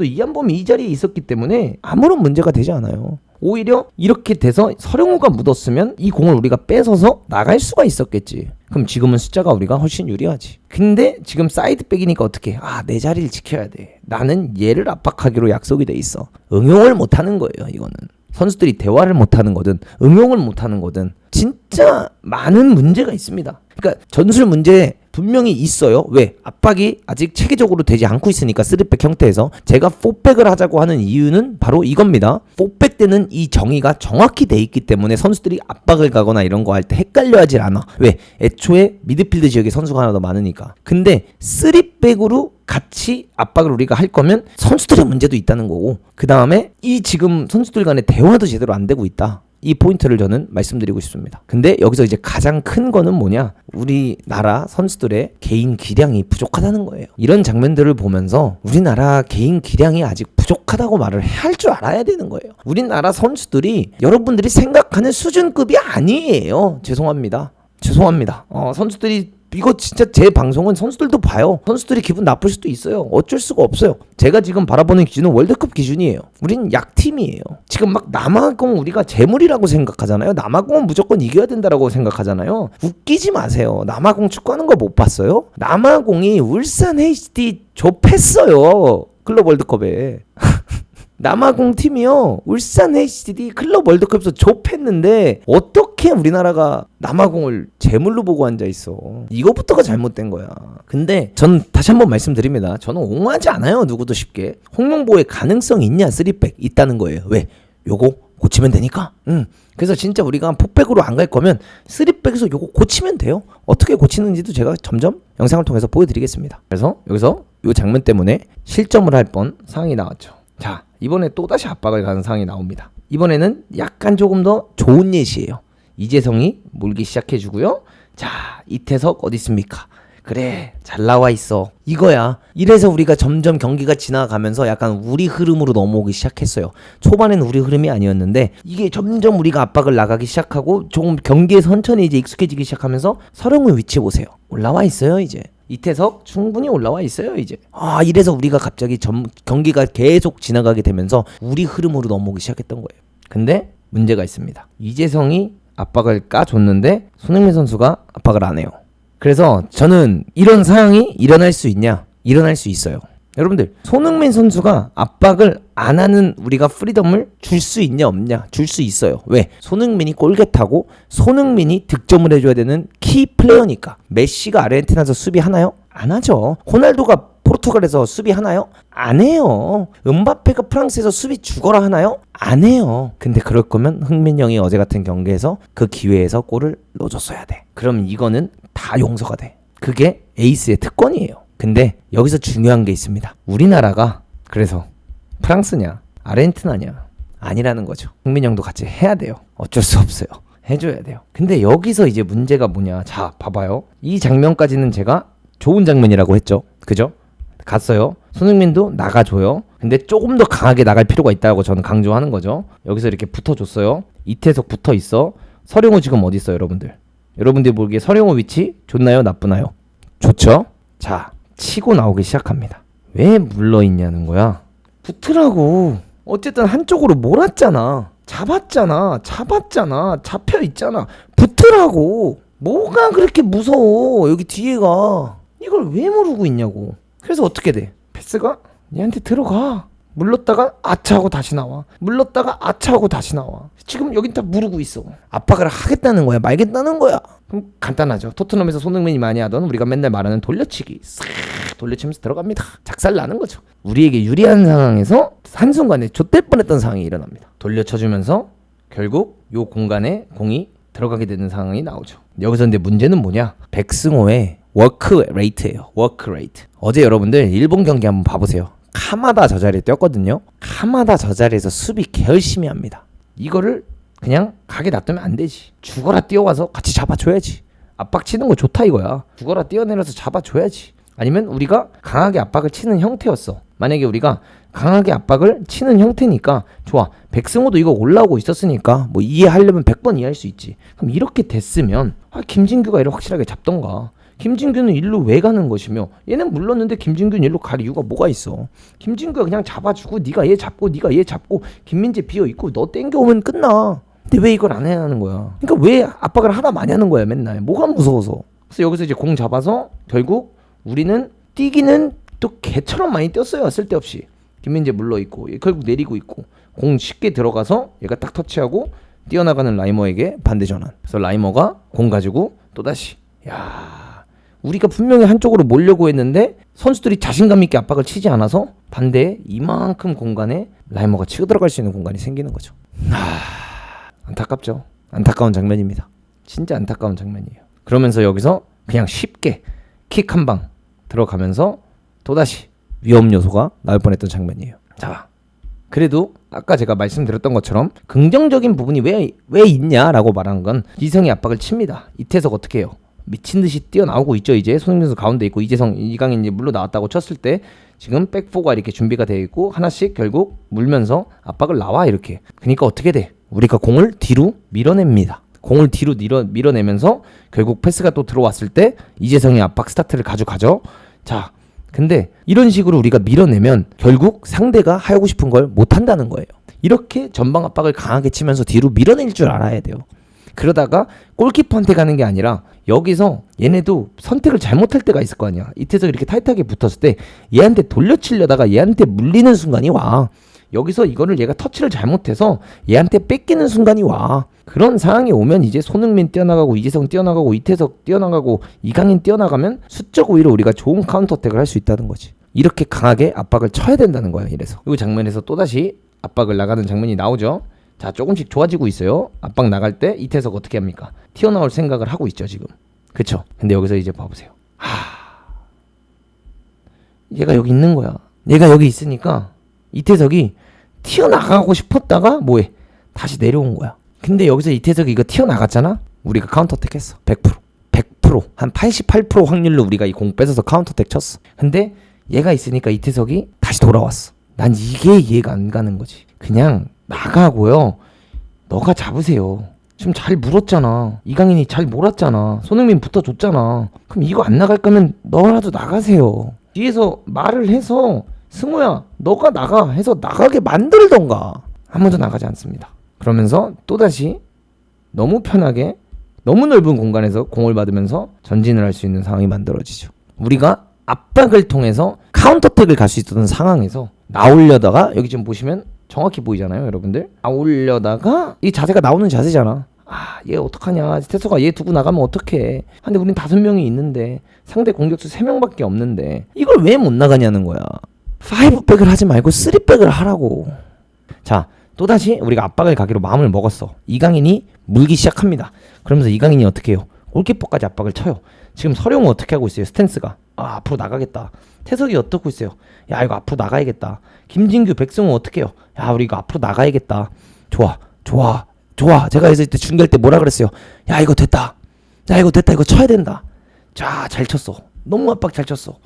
이한범이 이 자리에 있었기 때문에 아무런 문제가 되지 않아요. 오히려 이렇게 돼서 서령우가 묻었으면 이 공을 우리가 뺏어서 나갈 수가 있었겠지. 그럼 지금은 숫자가 우리가 훨씬 유리하지. 근데 지금 사이드백이니까 어떻게? 내 자리를 지켜야 돼. 나는 얘를 압박하기로 약속이 돼 있어. 응용을 못하는 거예요. 이거는. 선수들이 대화를 못하는 거든 응용을 못하는 거든 진짜 많은 문제가 있습니다. 그러니까 전술 문제 분명히 있어요. 왜? 압박이 아직 체계적으로 되지 않고 있으니까 3백 형태에서 제가 4백을 하자고 하는 이유는 바로 이겁니다. 4백 때는 이 정의가 정확히 돼 있기 때문에 선수들이 압박을 가거나 이런 거 할 때 헷갈려 하질 않아. 왜? 애초에 미드필드 지역에 선수가 하나 더 많으니까. 근데 3백으로 같이 압박을 우리가 할 거면 선수들의 문제도 있다는 거고 그 다음에 이 지금 선수들 간의 대화도 제대로 안 되고 있다. 이 포인트를 저는 말씀드리고 싶습니다. 근데 여기서 이제 가장 큰 거는 뭐냐? 우리나라 선수들의 개인 기량이 부족하다는 거예요. 이런 장면들을 보면서 우리나라 개인 기량이 아직 부족하다고 말을 할 줄 알아야 되는 거예요. 우리나라 선수들이 여러분들이 생각하는 수준급이 아니에요. 죄송합니다. 선수들이 이거 진짜 제 방송은 선수들도 봐요. 선수들이 기분 나쁠 수도 있어요. 어쩔 수가 없어요. 제가 지금 바라보는 기준은 월드컵 기준이에요. 우린 약팀이에요. 지금 막 남아공 우리가 재물이라고 생각하잖아요. 남아공은 무조건 이겨야 된다라고 생각하잖아요. 웃기지 마세요. 남아공 축구하는 거 못 봤어요? 남아공이 울산 HD 좁혔어요. 클럽 월드컵에. 남아공 팀이요 울산 HD 클럽 월드컵에서 좁혔는데 어떻게 우리나라가 남아공을 제물로 보고 앉아있어. 이거부터가 잘못된 거야. 근데 전 다시 한번 말씀드립니다. 저는 옹호하지 않아요. 누구도 쉽게. 홍명보의 가능성이 있냐 3백 있다는 거예요. 왜? 요거 고치면 되니까. 그래서 진짜 우리가 폭백으로 안 갈 거면 3백에서 요거 고치면 돼요. 어떻게 고치는지도 제가 점점 영상을 통해서 보여드리겠습니다. 그래서 여기서 요 장면 때문에 실점을 할 뻔 상황이 나왔죠. 자, 이번에 또다시 압박을 가는 상황이 나옵니다. 이번에는 약간 조금 더 좋은 예시예요. 이재성이 몰기 시작해주고요. 자, 이태석 어디 있습니까? 그래, 잘 나와 있어. 이거야. 이래서 우리가 점점 경기가 지나가면서 약간 우리 흐름으로 넘어오기 시작했어요. 초반에는 우리 흐름이 아니었는데 이게 점점 우리가 압박을 나가기 시작하고 조금 경기에 천천히 이제 익숙해지기 시작하면서 서령우 위치 보세요. 올라와 있어요, 이제. 이태석 충분히 올라와 있어요 이제. 이래서 우리가 갑자기 경기가 계속 지나가게 되면서 우리 흐름으로 넘어오기 시작했던 거예요. 근데 문제가 있습니다. 이재성이 압박을 까줬는데 손흥민 선수가 압박을 안 해요. 그래서 저는 이런 상황이 일어날 수 있냐? 일어날 수 있어요. 여러분들 손흥민 선수가 압박을 안 하는 우리가 프리덤을 줄 수 있냐 없냐? 줄 수 있어요. 왜? 손흥민이 골겟하고 손흥민이 득점을 해줘야 되는 키 플레이어니까. 메시가 아르헨티나에서 수비하나요? 안 하죠. 호날두가 포르투갈에서 수비 하나요? 안 해요. 음바페가 프랑스에서 수비 죽어라 하나요? 안 해요. 근데 그럴 거면 흥민영이 어제 같은 경기에서 그 기회에서 골을 넣어줬어야 돼. 그럼 이거는 다 용서가 돼. 그게 에이스의 특권이에요. 근데 여기서 중요한 게 있습니다. 우리나라가 그래서 프랑스냐 아르헨티나냐 아니라는 거죠. 흥민영도 같이 해야 돼요. 어쩔 수 없어요. 해줘야 돼요. 근데 여기서 이제 문제가 뭐냐. 자 봐봐요. 이 장면까지는 제가 좋은 장면이라고 했죠. 그죠? 갔어요. 손흥민도 나가줘요. 근데 조금 더 강하게 나갈 필요가 있다고 저는 강조하는 거죠. 여기서 이렇게 붙어줬어요. 이태석 붙어있어. 서령호 지금 어디 있어요, 여러분들? 여러분들이 보기에 서령호 위치 좋나요, 나쁘나요? 좋죠? 자, 치고 나오기 시작합니다. 왜 물러있냐는 거야. 붙으라고. 어쨌든 한쪽으로 몰았잖아. 잡았잖아. 잡혀있잖아. 붙으라고. 뭐가 그렇게 무서워. 여기 뒤에가. 이걸 왜 모르고 있냐고. 그래서 어떻게 돼? 패스가 얘한테 들어가. 물렀다가 아차하고 다시 나와. 물렀다가 아차하고 다시 나와. 지금 여긴 다 모르고 있어. 압박을 하겠다는 거야, 말겠다는 거야. 그럼 간단하죠. 토트넘에서 손흥민이 많이 하던 우리가 맨날 말하는 돌려치기. 싹 돌려치면서 들어갑니다. 작살 나는 거죠. 우리에게 유리한 상황에서 한순간에 좆될 뻔했던 상황이 일어납니다. 돌려쳐주면서 결국 요 공간에 공이 들어가게 되는 상황이 나오죠. 여기서 근데 문제는 뭐냐? 백승호의 워크 레이트예요. 워크 레이트. 어제 여러분들 일본 경기 한번 봐보세요. 카마다 저 자리에 뛰었거든요. 카마다 저 자리에서 수비 개열심히 합니다. 이거를 그냥 가게 놔두면 안 되지. 죽어라 뛰어와서 같이 잡아줘야지. 압박 치는 거 좋다 이거야. 죽어라 뛰어내려서 잡아줘야지. 아니면 우리가 강하게 압박을 치는 형태였어. 만약에 우리가 강하게 압박을 치는 형태니까 좋아. 백승호도 이거 올라오고 있었으니까 뭐 이해하려면 100번 이해할 수 있지. 그럼 이렇게 됐으면 김진규가 이를 확실하게 잡던가. 김진규는 일로 왜 가는 것이며 얘는 물렀는데 김진규는 일로 갈 이유가 뭐가 있어. 김진규가 그냥 잡아주고 네가 얘 잡고 김민재 비어있고 너 땡겨오면 끝나. 근데 왜 이걸 안 해야 하는 거야. 그러니까 왜 압박을 하다 많이 하는 거야 맨날. 뭐가 무서워서. 그래서 여기서 이제 공 잡아서 결국 우리는 뛰기는 또 개처럼 많이 뛰었어요. 쓸데없이. 김민재 물러있고 결국 내리고 있고 공 쉽게 들어가서 얘가 딱 터치하고 뛰어나가는 라이머에게 반대 전환. 그래서 라이머가 공 가지고 또다시 우리가 분명히 한쪽으로 몰려고 했는데 선수들이 자신감 있게 압박을 치지 않아서 반대에 이만큼 공간에 라이머가 치고 들어갈 수 있는 공간이 생기는 거죠. 안타깝죠. 안타까운 장면입니다. 진짜 안타까운 장면이에요. 그러면서 여기서 그냥 쉽게 킥 한 방 들어가면서 또다시 위험 요소가 나올 뻔했던 장면이에요. 자, 그래도 아까 제가 말씀드렸던 것처럼 긍정적인 부분이 왜 있냐라고 말한 건 이성이 압박을 칩니다. 이태석 어떻게 해요? 미친듯이 뛰어나오고 있죠. 이제 손흥민 선수 가운데 있고 이재성, 이강인 이제 물러 나왔다고 쳤을 때 지금 백포가 이렇게 준비가 되어 있고 하나씩 결국 물면서 압박을 나와 이렇게. 그러니까 어떻게 돼? 우리가 공을 뒤로 밀어냅니다. 공을 뒤로 밀어내면서 결국 패스가 또 들어왔을 때 이재성이 압박 스타트를 가져가죠. 자, 근데 이런 식으로 우리가 밀어내면 결국 상대가 하고 싶은 걸 못한다는 거예요. 이렇게 전방 압박을 강하게 치면서 뒤로 밀어낼 줄 알아야 돼요. 그러다가 골키퍼한테 가는 게 아니라 여기서 얘네도 선택을 잘못할 때가 있을 거 아니야. 이태석이 이렇게 타이트하게 붙었을 때 얘한테 돌려치려다가 얘한테 물리는 순간이 와. 여기서 이거를 얘가 터치를 잘못해서 얘한테 뺏기는 순간이 와. 그런 상황이 오면 이제 손흥민 뛰어나가고 이재성 뛰어나가고 이태석 뛰어나가고 이강인 뛰어나가면 수적 오히려 우리가 좋은 카운터 어택을 할 수 있다는 거지. 이렇게 강하게 압박을 쳐야 된다는 거야. 이래서 이 장면에서 또다시 압박을 나가는 장면이 나오죠. 자, 조금씩 좋아지고 있어요. 압박 나갈 때 이태석 어떻게 합니까? 튀어나올 생각을 하고 있죠 지금. 그쵸? 근데 여기서 이제 봐보세요. 얘가 여기 있는 거야. 얘가 여기 있으니까 이태석이 튀어나가고 싶었다가 뭐해? 다시 내려온 거야. 근데 여기서 이태석이 이거 튀어나갔잖아? 우리가 카운터택 했어. 100%. 한 88% 확률로 우리가 이 공 뺏어서 카운터택 쳤어. 근데 얘가 있으니까 이태석이 다시 돌아왔어. 난 이게 이해가 안 가는 거지. 그냥 나가고요. 너가 잡으세요. 지금 잘 물었잖아. 이강인이 잘 몰았잖아. 손흥민 붙어줬잖아. 그럼 이거 안 나갈 거면 너라도 나가세요. 뒤에서 말을 해서 승우야 너가 나가 해서 나가게 만들던가. 아무도 나가지 않습니다. 그러면서 또다시 너무 편하게 너무 넓은 공간에서 공을 받으면서 전진을 할 수 있는 상황이 만들어지죠. 우리가 압박을 통해서 카운터택을 갈 수 있었던 상황에서 나오려다가 여기 지금 보시면 정확히 보이잖아요 여러분들. 나오려다가 이 자세가 나오는 자세잖아. 얘 어떡하냐. 태서가 얘 두고 나가면 어떡해. 근데 우린 5명이 있는데 상대 공격수 3명밖에 없는데 이걸 왜 못 나가냐는 거야. 5백을 하지 말고 3백을 하라고. 자, 또다시 우리가 압박을 가기로 마음을 먹었어. 이강인이 물기 시작합니다. 그러면서 이강인이 어떻게 해요? 골키퍼까지 압박을 쳐요. 지금 서령은 어떻게 하고 있어요? 스탠스가 앞으로 나가겠다. 태석이 어떻고 있어요? 야, 이거 앞으로 나가야겠다. 김진규, 백승호 어떻게 해요? 야, 우리 이거 앞으로 나가야겠다. 좋아. 제가 그래서 이때 중계할 때 뭐라 그랬어요? 야, 이거 됐다. 이거 쳐야 된다. 자, 잘 쳤어. 너무 압박 잘 쳤어.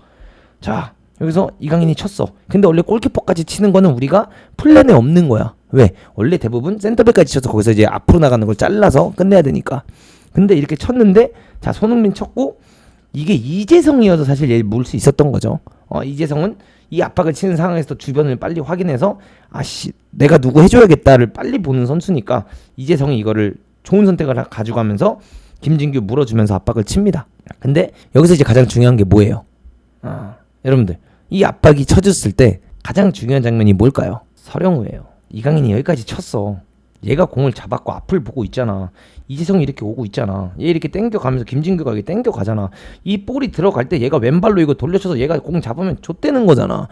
자, 여기서 이강인이 쳤어. 근데 원래 골키퍼까지 치는 거는 우리가 플랜에 없는 거야. 왜? 원래 대부분 센터백까지 쳐서 거기서 이제 앞으로 나가는 걸 잘라서 끝내야 되니까. 근데 이렇게 쳤는데, 자, 손흥민 쳤고, 이게 이재성이어서 사실 얘 물 수 있었던 거죠. 이재성은 이 압박을 치는 상황에서 주변을 빨리 확인해서 내가 누구 해줘야겠다를 빨리 보는 선수니까 이재성이 이거를 좋은 선택을 가져가면서 김진규 물어주면서 압박을 칩니다. 근데 여기서 이제 가장 중요한 게 뭐예요? 여러분들, 이 압박이 쳐졌을 때 가장 중요한 장면이 뭘까요? 서령우예요. 이강인이 여기까지 쳤어. 얘가 공을 잡았고 앞을 보고 있잖아. 이재성이 이렇게 오고 있잖아. 얘 이렇게 땡겨가면서 김진규가 이렇게 땡겨가잖아. 이 볼이 들어갈 때 얘가 왼발로 이거 돌려쳐서 얘가 공 잡으면 좆되는 거잖아.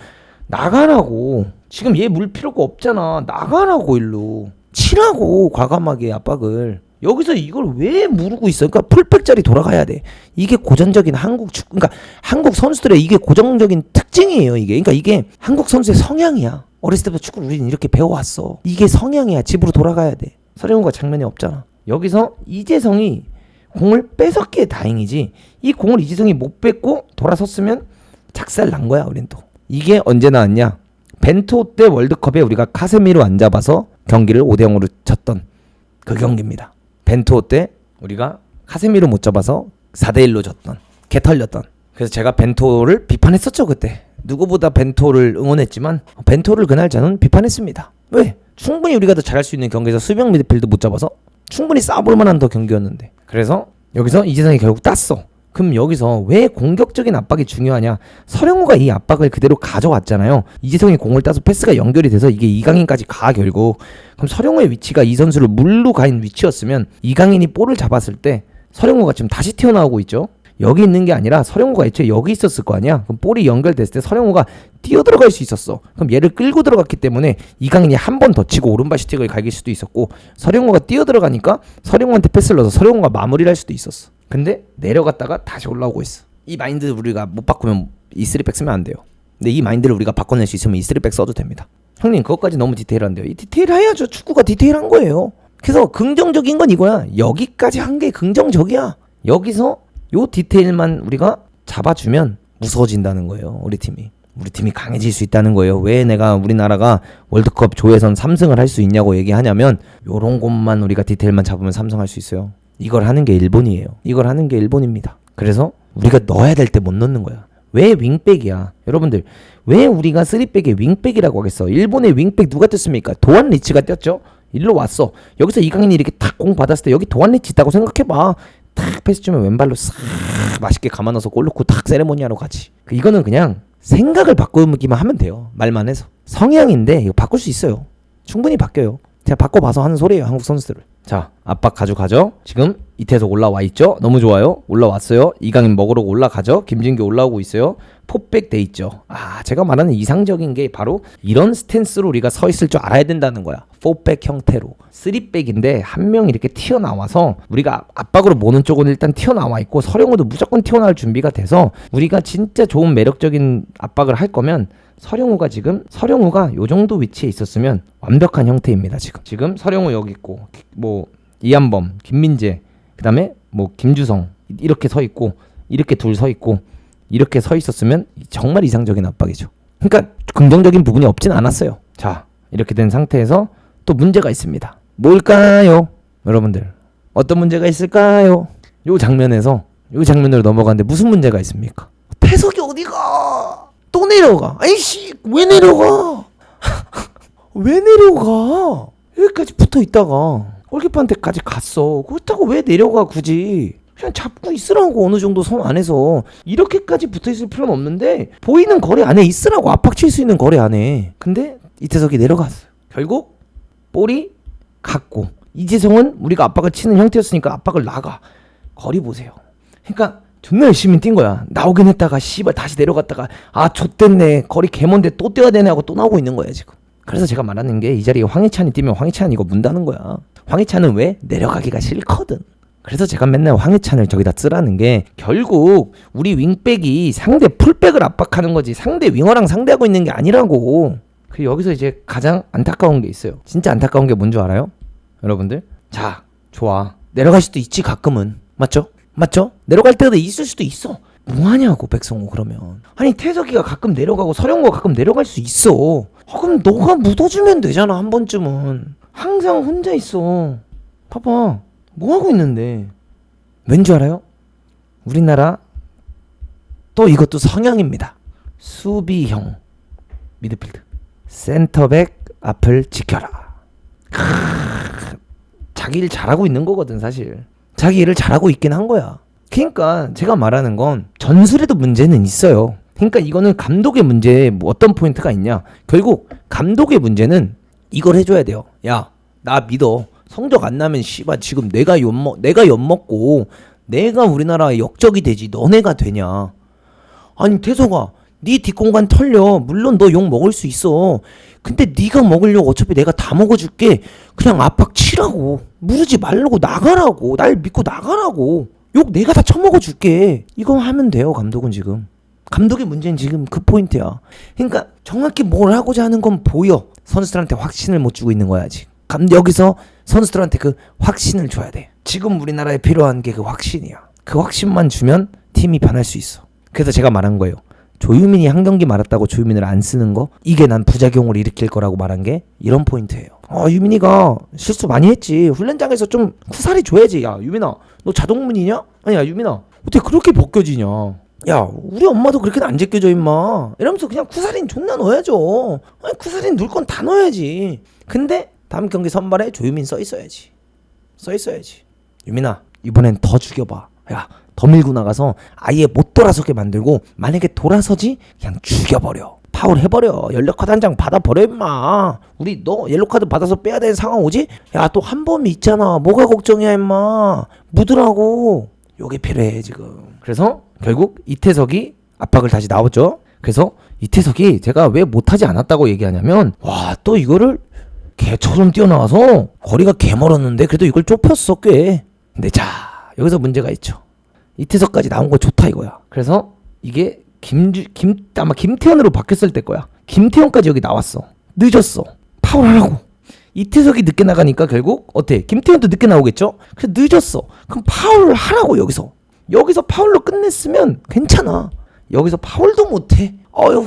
나가라고. 지금 얘 물 필요가 없잖아. 나가라고. 일로 치라고. 과감하게 압박을. 여기서 이걸 왜 무르고 있어? 그러니까 풀백짜리 돌아가야 돼. 이게 고전적인 한국 축구, 그러니까 한국 선수들의 이게 고정적인 특징이에요. 이게. 그러니까 이게 한국 선수의 성향이야. 어렸을 때부터 축구를 우리는 이렇게 배워왔어. 이게 성향이야. 집으로 돌아가야 돼. 서령우가 장면이 없잖아. 여기서 이재성이 공을 뺏었기에 다행이지, 이 공을 이재성이 못 뺏고 돌아섰으면 작살 난 거야. 우린 또. 이게 언제 나왔냐? 벤토 때 월드컵에 우리가 카세미로 안 잡아서 경기를 5대0으로 졌던 그 경기입니다. 벤토 때 우리가 카세미로 못 잡아서 4대1로 졌던, 개 털렸던. 그래서 제가 벤토를 비판했었죠. 그때 누구보다 벤토를 응원했지만 벤토를 그날 저는 비판했습니다. 왜? 충분히 우리가 더 잘할 수 있는 경기에서 수비형 미드필드 못 잡아서 충분히 싸볼 만한 더 경기였는데. 그래서 여기서 이재성이 결국 땄어. 그럼 여기서 왜 공격적인 압박이 중요하냐? 서령우가 이 압박을 그대로 가져왔잖아요. 이재성이 공을 따서 패스가 연결이 돼서 이게 이강인까지 가 결국. 그럼 서령우의 위치가 이 선수를 물로 가인 위치였으면 이강인이 볼을 잡았을 때 서령우가 지금 다시 튀어나오고 있죠. 여기 있는 게 아니라 서령우가 애초에 여기 있었을 거 아니야. 그럼 볼이 연결됐을 때 서령우가 뛰어 들어갈 수 있었어. 그럼 얘를 끌고 들어갔기 때문에 이강인이 한 번 더 치고 오른발 슈팅을 갈길 수도 있었고, 서령우가 뛰어 들어가니까 서령우한테 패스를 넣어서 서령우가 마무리를 할 수도 있었어. 근데 내려갔다가 다시 올라오고 있어. 이 마인드 우리가 못 바꾸면 이 3백 쓰면 안 돼요. 근데 이 마인드를 우리가 바꿔낼 수 있으면 이 3백 써도 됩니다. 형님, 그것까지 너무 디테일한데요. 이 디테일 해야죠. 축구가 디테일한 거예요. 그래서 긍정적인 건 이거야. 여기까지 한 게 긍정적이야. 여기서 요 디테일만 우리가 잡아주면 무서워진다는 거예요. 우리 팀이 강해질 수 있다는 거예요. 왜 내가 우리나라가 월드컵 조회선 3승을 할 수 있냐고 얘기하냐면, 요런 것만 우리가 디테일만 잡으면 3승 할 수 있어요. 이걸 하는 게 일본이에요. 이걸 하는 게 일본입니다. 그래서 우리가 넣어야 될 때 못 넣는 거야. 왜 윙백이야? 여러분들, 왜 우리가 3백에 윙백이라고 하겠어? 일본의 윙백 누가 떴습니까? 도안 리치가 떴죠? 일로 왔어. 여기서 이강인이 이렇게 탁 공 받았을 때 여기 도안 리치 있다고 생각해봐. 탁 패스 주면 왼발로 싹 맛있게 감아 넣어서 골 넣고 탁 세레모니하러 가지. 이거는 그냥 생각을 바꾸기만 하면 돼요. 말만 해서. 성향인데 이거 바꿀 수 있어요. 충분히 바뀌어요. 제가 바꿔봐서 하는 소리예요. 한국 선수들을. 자, 압박 가져가죠. 지금 이태석 올라와 있죠. 너무 좋아요. 올라왔어요. 이강인 먹으러 올라가죠. 김진규 올라오고 있어요. 포백 돼 있죠. 제가 말하는 이상적인 게 바로 이런 스탠스로 우리가 서 있을 줄 알아야 된다는 거야. 4백 형태로. 3백인데 한 명이 이렇게 튀어나와서 우리가 압박으로 모는 쪽은 일단 튀어나와 있고, 서령우도 무조건 튀어나올 준비가 돼서 우리가 진짜 좋은 매력적인 압박을 할 거면 서령우가 요 정도 위치에 있었으면 완벽한 형태입니다. 지금 서령우 여기 있고, 뭐 이한범, 김민재, 그다음에 뭐 김주성 이렇게 서 있고, 이렇게 둘 서 있고, 이렇게 서 있었으면 정말 이상적인 압박이죠. 그러니까 긍정적인 부분이 없진 않았어요. 자, 이렇게 된 상태에서 또 문제가 있습니다. 뭘까요? 여러분들, 어떤 문제가 있을까요? 요 장면으로 넘어가는데 무슨 문제가 있습니까? 태석이 어디가? 또 내려가. 아이씨, 왜 내려가? 왜 내려가? 여기까지 붙어 있다가 골키퍼한테까지 갔어. 그렇다고 왜 내려가 굳이? 그냥 잡고 있으라고. 어느 정도 선 안에서 이렇게까지 붙어 있을 필요는 없는데 보이는 거리 안에 있으라고. 압박 칠 수 있는 거리 안에. 근데 이태석이 내려갔어요. 결국 볼이 갔고 이재성은 우리가 압박을 치는 형태였으니까 압박을 나가. 거리 보세요. 그러니까 존나 열심히 뛴 거야. 나오긴 했다가 씨발 다시 내려갔다가 아 좆됐네. 거리 개먼데 또 뛰어야 되네 하고 또 나오고 있는 거야 지금. 그래서 제가 말하는 게 이 자리에 황희찬이 뛰면 황희찬 이거 문다는 거야. 황희찬은 왜? 내려가기가 싫거든. 그래서 제가 맨날 황희찬을 저기다 쓰라는 게 결국 우리 윙백이 상대 풀백을 압박하는 거지 상대 윙어랑 상대하고 있는 게 아니라고. 그리고 여기서 이제 가장 안타까운 게 있어요. 진짜 안타까운 게 뭔지 알아요? 여러분들? 자, 좋아. 내려갈 수도 있지 가끔은. 맞죠? 맞죠? 내려갈 때도 있을 수도 있어. 뭐하냐고 백성호 그러면. 아니 태석이가 가끔 내려가고 서령호가 가끔 내려갈 수 있어. 그럼 너가 묻어주면 되잖아 한 번쯤은. 항상 혼자 있어. 봐봐. 뭐하고 있는데. 왠지 알아요? 우리나라 또 이것도 성향입니다. 수비형 미드필드. 센터백 앞을 지켜라. 자기 일 잘하고 있는 거거든 사실. 자기 일을 잘하고 있긴 한 거야. 그러니까 제가 말하는 건 전술에도 문제는 있어요. 그러니까 이거는 감독의 문제에 뭐 어떤 포인트가 있냐. 결국 감독의 문제는 이걸 해줘야 돼요. 야, 나 믿어. 성적 안 나면 씨발 지금 내가 엿먹고 내가 우리나라의 역적이 되지 너네가 되냐. 아니 태석아 네 뒷공간 털려. 물론 너 욕 먹을 수 있어. 근데 네가 먹으려고 어차피 내가 다 먹어줄게. 그냥 압박 치라고. 무르지 말라고 나가라고. 날 믿고 나가라고. 욕 내가 다 처먹어줄게. 이거 하면 돼요 감독은 지금. 감독의 문제는 지금 그 포인트야. 그러니까 정확히 뭘 하고자 하는 건 보여. 선수들한테 확신을 못 주고 있는 거야 지금. 여기서 선수들한테 그 확신을 줘야 돼. 지금 우리나라에 필요한 게 그 확신이야. 그 확신만 주면 팀이 변할 수 있어. 그래서 제가 말한 거예요. 조유민이 한 경기 말았다고 조유민을 안 쓰는 거, 이게 난 부작용을 일으킬 거라고 말한 게 이런 포인트예요. 유민이가 실수 많이 했지. 훈련장에서 좀 쿠사리 줘야지. 야 유민아 너 자동문이냐? 아니야 유민아 어떻게 그렇게 벗겨지냐. 야 우리 엄마도 그렇게는 안 제껴져 임마. 이러면서 그냥 쿠사린 존나 넣어야죠. 아니 쿠사린 넣을 건 다 넣어야지. 근데 다음 경기 선발에 조유민 써있어야지. 유민아 이번엔 더 죽여봐. 야 더 밀고 나가서 아예 못 돌아서게 만들고 만약에 돌아서지 그냥 죽여버려. 파울 해버려. 옐로카드 한 장 받아버려 임마. 우리 너 옐로카드 받아서 빼야 되는 상황 오지? 야 또 한 범이 있잖아. 뭐가 걱정이야 임마. 묻으라고. 요게 필요해 지금. 그래서 결국 이태석이 압박을 다시 나왔죠. 그래서 이태석이 제가 왜 못하지 않았다고 얘기하냐면 와 또 이거를 개처럼 뛰어나와서 거리가 개 멀었는데 그래도 이걸 좁혔어 꽤. 근데 자 여기서 문제가 있죠. 이태석까지 나온 거 좋다 이거야. 그래서 이게 아마 김태현으로 바뀌었을 때 거야. 김태현까지 여기 나왔어. 늦었어. 파울하라고. 이태석이 늦게 나가니까 결국 어때? 김태현도 늦게 나오겠죠? 그래서 늦었어. 그럼 파울을 하라고 여기서. 여기서 파울로 끝냈으면 괜찮아. 여기서 파울도 못해. 어휴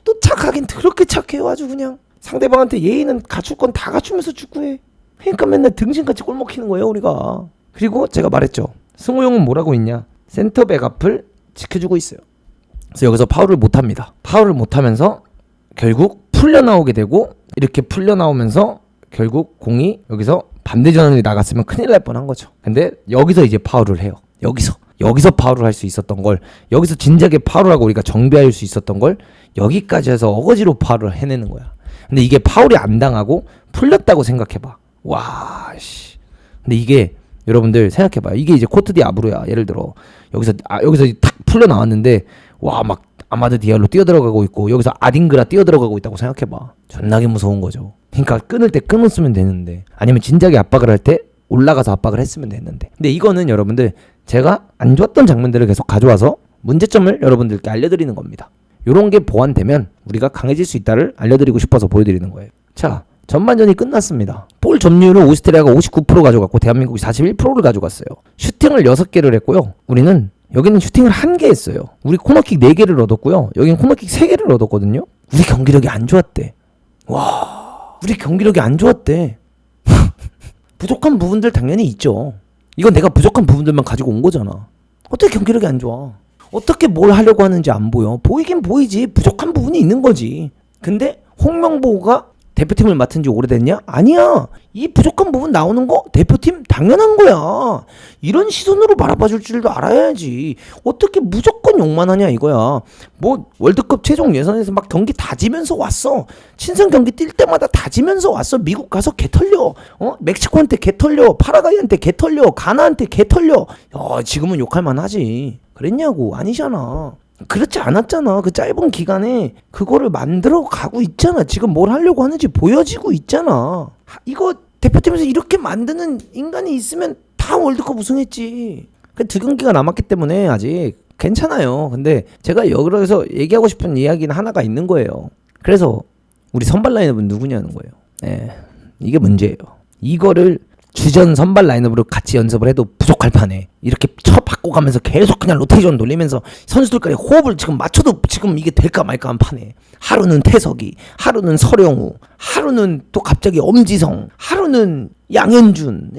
또 착하긴 그렇게 착해요 아주 그냥. 상대방한테 예의는 갖출 건 다 갖추면서 축구해. 그러니까 맨날 등신같이 골 먹히는 거예요 우리가. 그리고 제가 말했죠. 승우용은 뭐라고 있냐. 센터백 앞을 지켜주고 있어요. 그래서 여기서 파울을 못합니다. 파울을 못하면서 결국 풀려나오게 되고 이렇게 풀려나오면서 결국 공이 여기서 반대전환이 나갔으면 큰일 날 뻔한 거죠. 근데 여기서 이제 파울을 해요. 여기서 파울을 할 수 있었던 걸, 여기서 진작에 파울을 하고 우리가 정비할 수 있었던 걸 여기까지 해서 어거지로 파울을 해내는 거야. 근데 이게 파울이 안 당하고 풀렸다고 생각해봐. 와 씨. 근데 이게 여러분들 생각해봐요. 이게 이제 코트 디 아브루야. 예를 들어 여기서 탁 풀려 나왔는데 와 막 아마드 디알로 뛰어들어가고 있고 여기서 아딩그라 뛰어들어가고 있다고 생각해봐. 존나게 무서운 거죠. 그러니까 끊을 때 끊었으면 되는데 아니면 진작에 압박을 할 때 올라가서 압박을 했으면 됐는데. 근데 이거는 여러분들 제가 안 좋았던 장면들을 계속 가져와서 문제점을 여러분들께 알려드리는 겁니다. 요런 게 보완되면 우리가 강해질 수 있다를 알려드리고 싶어서 보여드리는 거예요. 자 전반전이 끝났습니다. 볼 점유율을 오스트리아가 59% 가져갔고 대한민국이 41%를 가져갔어요. 슈팅을 6개를 했고요. 우리는 여기는 슈팅을 1개 했어요. 우리 코너킥 4개를 얻었고요. 여기는 코너킥 3개를 얻었거든요. 우리 경기력이 안 좋았대. 와 우리 경기력이 안 좋았대. 부족한 부분들 당연히 있죠. 이건 내가 부족한 부분들만 가지고 온 거잖아. 어떻게 경기력이 안 좋아. 어떻게 뭘 하려고 하는지 안 보여. 보이긴 보이지. 부족한 부분이 있는 거지. 근데 홍명보가 대표팀을 맡은 지 오래됐냐? 아니야. 이 부족한 부분 나오는 거 대표팀 당연한 거야. 이런 시선으로 바라봐 줄 줄도 알아야지. 어떻게 무조건 욕만 하냐 이거야. 뭐 월드컵 최종 예선에서 막 경기 다 지면서 왔어. 친선 경기 뛸 때마다 다 지면서 왔어. 미국 가서 개 털려. 멕시코한테 개 털려. 파라과이한테 개 털려. 가나한테 개 털려. 지금은 욕할 만하지. 그랬냐고. 아니잖아. 그렇지 않았잖아. 그 짧은 기간에 그거를 만들어 가고 있잖아. 지금 뭘 하려고 하는지 보여지고 있잖아. 이거 대표팀에서 이렇게 만드는 인간이 있으면 다 월드컵 우승했지. 그 2경기가 남았기 때문에 아직 괜찮아요. 근데 제가 여기서 얘기하고 싶은 이야기는 하나가 있는 거예요. 그래서 우리 선발 라인업은 누구냐는 거예요. 네, 이게 문제예요. 이거를 주전 선발 라인업으로 같이 연습을 해도 부족할 판에 이렇게 바꿔가면서 계속 그냥 로테이션 돌리면서 선수들끼리 호흡을 지금 맞춰도 지금 이게 될까 말까 한 판에 하루는 태석이, 하루는 서령우, 하루는 또 갑자기 엄지성, 하루는 양현준,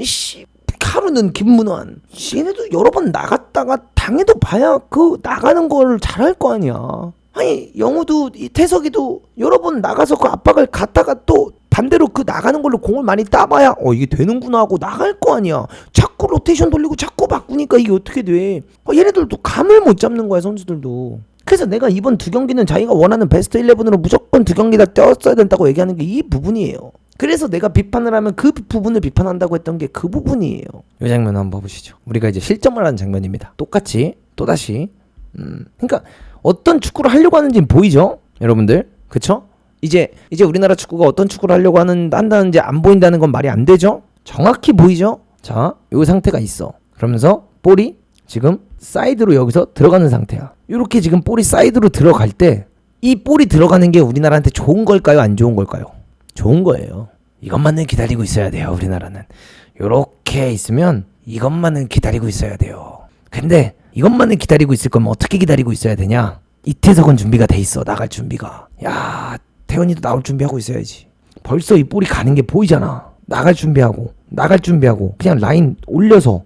하루는 김문환. 얘네도 여러 번 나갔다가 당해도 봐야 그 나가는 걸 잘할 거 아니야. 아니 영우도 태석이도 여러 번 나가서 그 압박을 갖다가 또 반대로 그 나가는 걸로 공을 많이 따봐야 이게 되는구나 하고 나갈 거 아니야. 자꾸 로테이션 돌리고 자꾸 바꾸니까 이게 어떻게 돼. 얘네들도 감을 못 잡는 거야 선수들도. 그래서 내가 이번 2경기는 자기가 원하는 베스트 11으로 무조건 2경기 다 뛰었어야 된다고 얘기하는 게 이 부분이에요. 그래서 내가 비판을 하면 그 부분을 비판한다고 했던 게 그 부분이에요. 이 장면 한번 보시죠. 우리가 이제 실점을 하는 장면입니다. 똑같이 또다시 그러니까 어떤 축구를 하려고 하는지 보이죠? 여러분들 그쵸? 이제 우리나라 축구가 어떤 축구를 하려고 한다는지 안 보인다는 건 말이 안 되죠? 정확히 보이죠? 자, 요 상태가 있어. 그러면서 볼이 지금 사이드로 여기서 들어가는 상태야. 이렇게 지금 볼이 사이드로 들어갈 때 이 볼이 들어가는 게 우리나라한테 좋은 걸까요? 안 좋은 걸까요? 좋은 거예요. 이것만은 기다리고 있어야 돼요. 우리나라는. 요렇게 있으면 이것만은 기다리고 있어야 돼요. 근데 이것만은 기다리고 있을 거면 어떻게 기다리고 있어야 되냐? 이태석은 준비가 돼 있어. 나갈 준비가. 야, 태현이도 나올 준비하고 있어야지. 벌써 이 볼이 가는 게 보이잖아. 나갈 준비하고 그냥 라인 올려서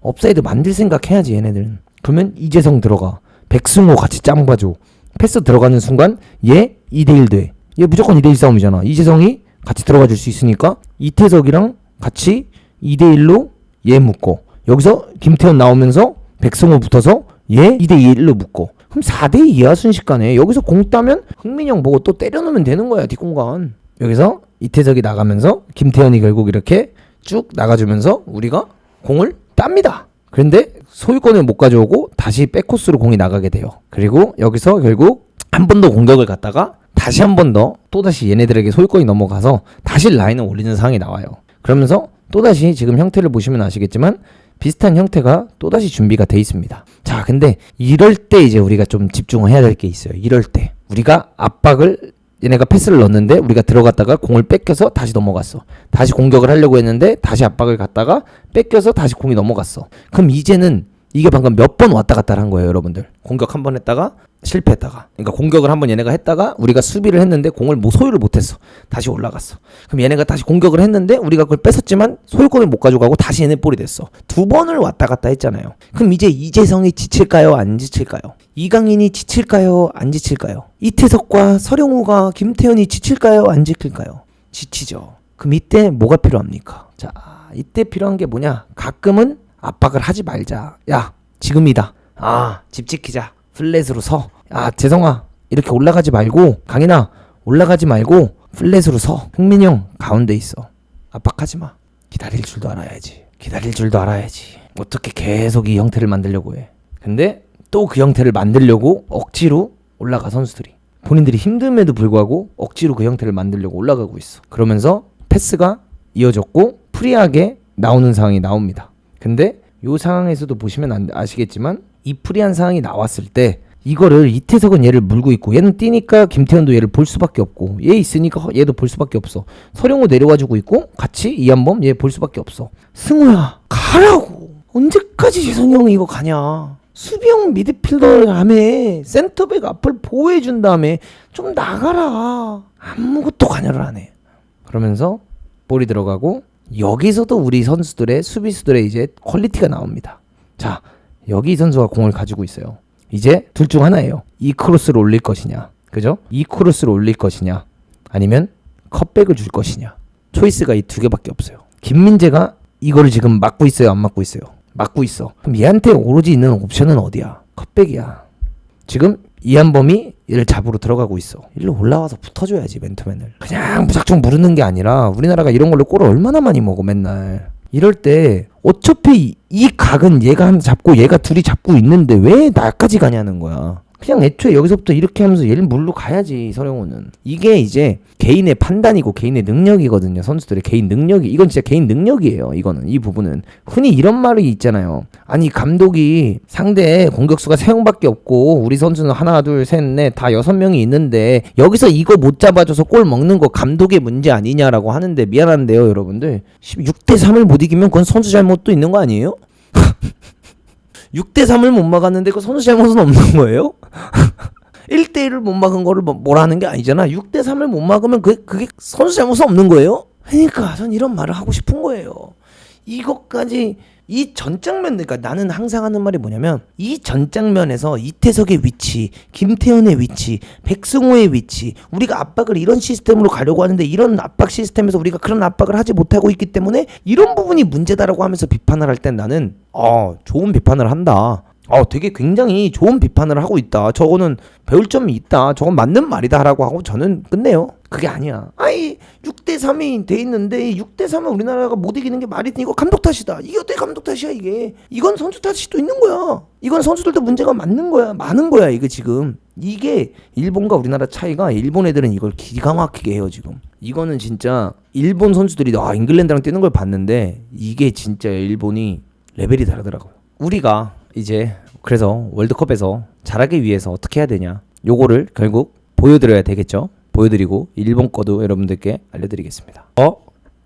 업사이드 만들 생각 해야지 얘네들은. 그러면 이재성 들어가. 백승호 같이 짱 봐줘. 패스 들어가는 순간 얘 2대1 돼. 얘 무조건 2대1 싸움이잖아. 이재성이 같이 들어가 줄 수 있으니까 이태석이랑 같이 2대1로 얘 묶어. 여기서 김태현 나오면서 백승호 붙어서 얘 2대1로 묶어. 그럼 4대2야 순식간에. 여기서 공 따면 흥민형 보고 또 때려놓으면 되는 거야 뒷공간. 여기서 이태석이 나가면서 김태현이 결국 이렇게 쭉 나가주면서 우리가 공을 땁니다. 그런데 소유권을 못 가져오고 다시 백코스로 공이 나가게 돼요. 그리고 여기서 결국 한 번 더 공격을 갖다가 다시 한 번 더 또다시 얘네들에게 소유권이 넘어가서 다시 라인을 올리는 상황이 나와요. 그러면서 또다시 지금 형태를 보시면 아시겠지만 비슷한 형태가 또다시 준비가 돼 있습니다. 자, 근데 이럴 때 이제 우리가 좀 집중을 해야 될 게 있어요. 이럴 때 우리가 압박을 얘네가 패스를 넣었는데 우리가 들어갔다가 공을 뺏겨서 다시 넘어갔어. 다시 공격을 하려고 했는데 다시 압박을 갖다가 뺏겨서 다시 공이 넘어갔어. 그럼 이제는 이게 방금 몇 번 왔다 갔다 한 거예요, 여러분들. 공격 한 번 했다가 실패했다가. 그러니까 공격을 한 번 얘네가 했다가 우리가 수비를 했는데 공을 소유를 못했어. 다시 올라갔어. 그럼 얘네가 다시 공격을 했는데 우리가 그걸 뺏었지만 소유권을 못 가져가고 다시 얘네 볼이 됐어. 2번을 왔다 갔다 했잖아요. 그럼 이제 이재성이 지칠까요? 안 지칠까요? 이강인이 지칠까요? 안 지칠까요? 이태석과 서령우가 김태현이 지칠까요? 안 지칠까요? 지치죠. 그럼 이때 뭐가 필요합니까? 자, 이때 필요한 게 뭐냐? 가끔은 압박을 하지 말자. 야, 지금이다. 집 지키자. 플랫으로 서. 야, 재성아, 이렇게 올라가지 말고, 강인아, 올라가지 말고 플랫으로 서. 흥민이 형 가운데 있어. 압박하지 마. 기다릴 줄도 알아야지. 어떻게 계속 이 형태를 만들려고 해. 근데 또 그 형태를 만들려고 억지로 올라가 선수들이. 본인들이 힘듦에도 불구하고 억지로 그 형태를 만들려고 올라가고 있어. 그러면서 패스가 이어졌고 프리하게 나오는 상황이 나옵니다. 근데 이 상황에서도 보시면 아시겠지만 이 프리한 상황이 나왔을 때 이거를 이태석은 얘를 물고 있고 얘는 뛰니까 김태현도 얘를 볼 수밖에 없고 얘 있으니까 얘도 볼 수밖에 없어. 서령호 내려와주고 있고 같이 이한범 얘 볼 수밖에 없어. 승우야 가라고. 언제까지 재성이 형이 이거 가냐. 수비형 미드필더를 하며 센터백 앞을 보호해준 다음에 좀 나가라. 아무것도 관여를 안 해. 그러면서 볼이 들어가고 여기서도 우리 선수들의 수비수들의 이제 퀄리티가 나옵니다. 자, 여기 이 선수가 공을 가지고 있어요. 이제 둘 중 하나예요. 이 크로스를 올릴 것이냐, 그죠? 이 크로스를 올릴 것이냐, 아니면 컷백을 줄 것이냐. 초이스가 이 두 개밖에 없어요. 김민재가 이거를 지금 막고 있어요, 안 막고 있어요? 막고 있어. 그럼 얘한테 오로지 있는 옵션은 어디야? 컷백이야. 지금 이한범이 얘를 잡으러 들어가고 있어. 일로 올라와서 붙어줘야지, 맨투맨을. 그냥 무작정 무르는 게 아니라 우리나라가 이런 걸로 골을 얼마나 많이 먹어 맨날. 이럴 때 어차피 이 각은 얘가 하나 잡고 얘가 둘이 잡고 있는데 왜 나까지 가냐는 거야. 그냥 애초에 여기서부터 이렇게 하면서 얘를 물로 가야지. 서령호는 이게 이제 개인의 판단이고 개인의 능력이거든요. 선수들의 개인 능력이. 이건 진짜 개인 능력이에요. 이거는 이 부분은 흔히 이런 말이 있잖아요. 아니 감독이 상대 공격수가 3명밖에 없고 우리 선수는 하나 둘 셋 넷 다 6명이 있는데 여기서 이거 못 잡아줘서 골 먹는 거 감독의 문제 아니냐라고 하는데 미안한데요 여러분들, 6대3을 못 이기면 그건 선수 잘못도 있는 거 아니에요? 6대3을 못 막았는데 그 선수 잘못은 없는 거예요? 1대1을 못 막은 거를 뭐라는 게 아니잖아. 6대3을 못 막으면 그게 선수 잘못은 없는 거예요? 그러니까 전 이런 말을 하고 싶은 거예요. 이것까지 이 전장면, 그러니까 나는 항상 하는 말이 뭐냐면 이 전장면에서 이태석의 위치, 김태현의 위치, 백승호의 위치, 우리가 압박을 이런 시스템으로 가려고 하는데 이런 압박 시스템에서 우리가 그런 압박을 하지 못하고 있기 때문에 이런 부분이 문제다라고 하면서 비판을 할 땐 나는 좋은 비판을 한다. 되게 굉장히 좋은 비판을 하고 있다. 저거는 배울 점이 있다. 저건 맞는 말이다 라고 하고 저는 끝내요. 그게 아니야. 6대3이 돼 있는데 6대3은 우리나라가 못 이기는 게 말이 돼. 이거 감독 탓이다. 이게 어떻게 감독 탓이야 이게. 이건 선수 탓이 또 있는 거야. 이건 선수들도 문제가 많은 거야 이거 지금. 이게 일본과 우리나라 차이가, 일본 애들은 이걸 기가 막히게 해요 지금. 이거는 진짜 일본 선수들이 잉글랜드랑 뛰는 걸 봤는데 이게 진짜 일본이 레벨이 다르더라고요. 우리가 이제 그래서 월드컵에서 잘하기 위해서 어떻게 해야 되냐, 요거를 결국 보여드려야 되겠죠. 보여드리고 일본 거도 여러분들께 알려드리겠습니다.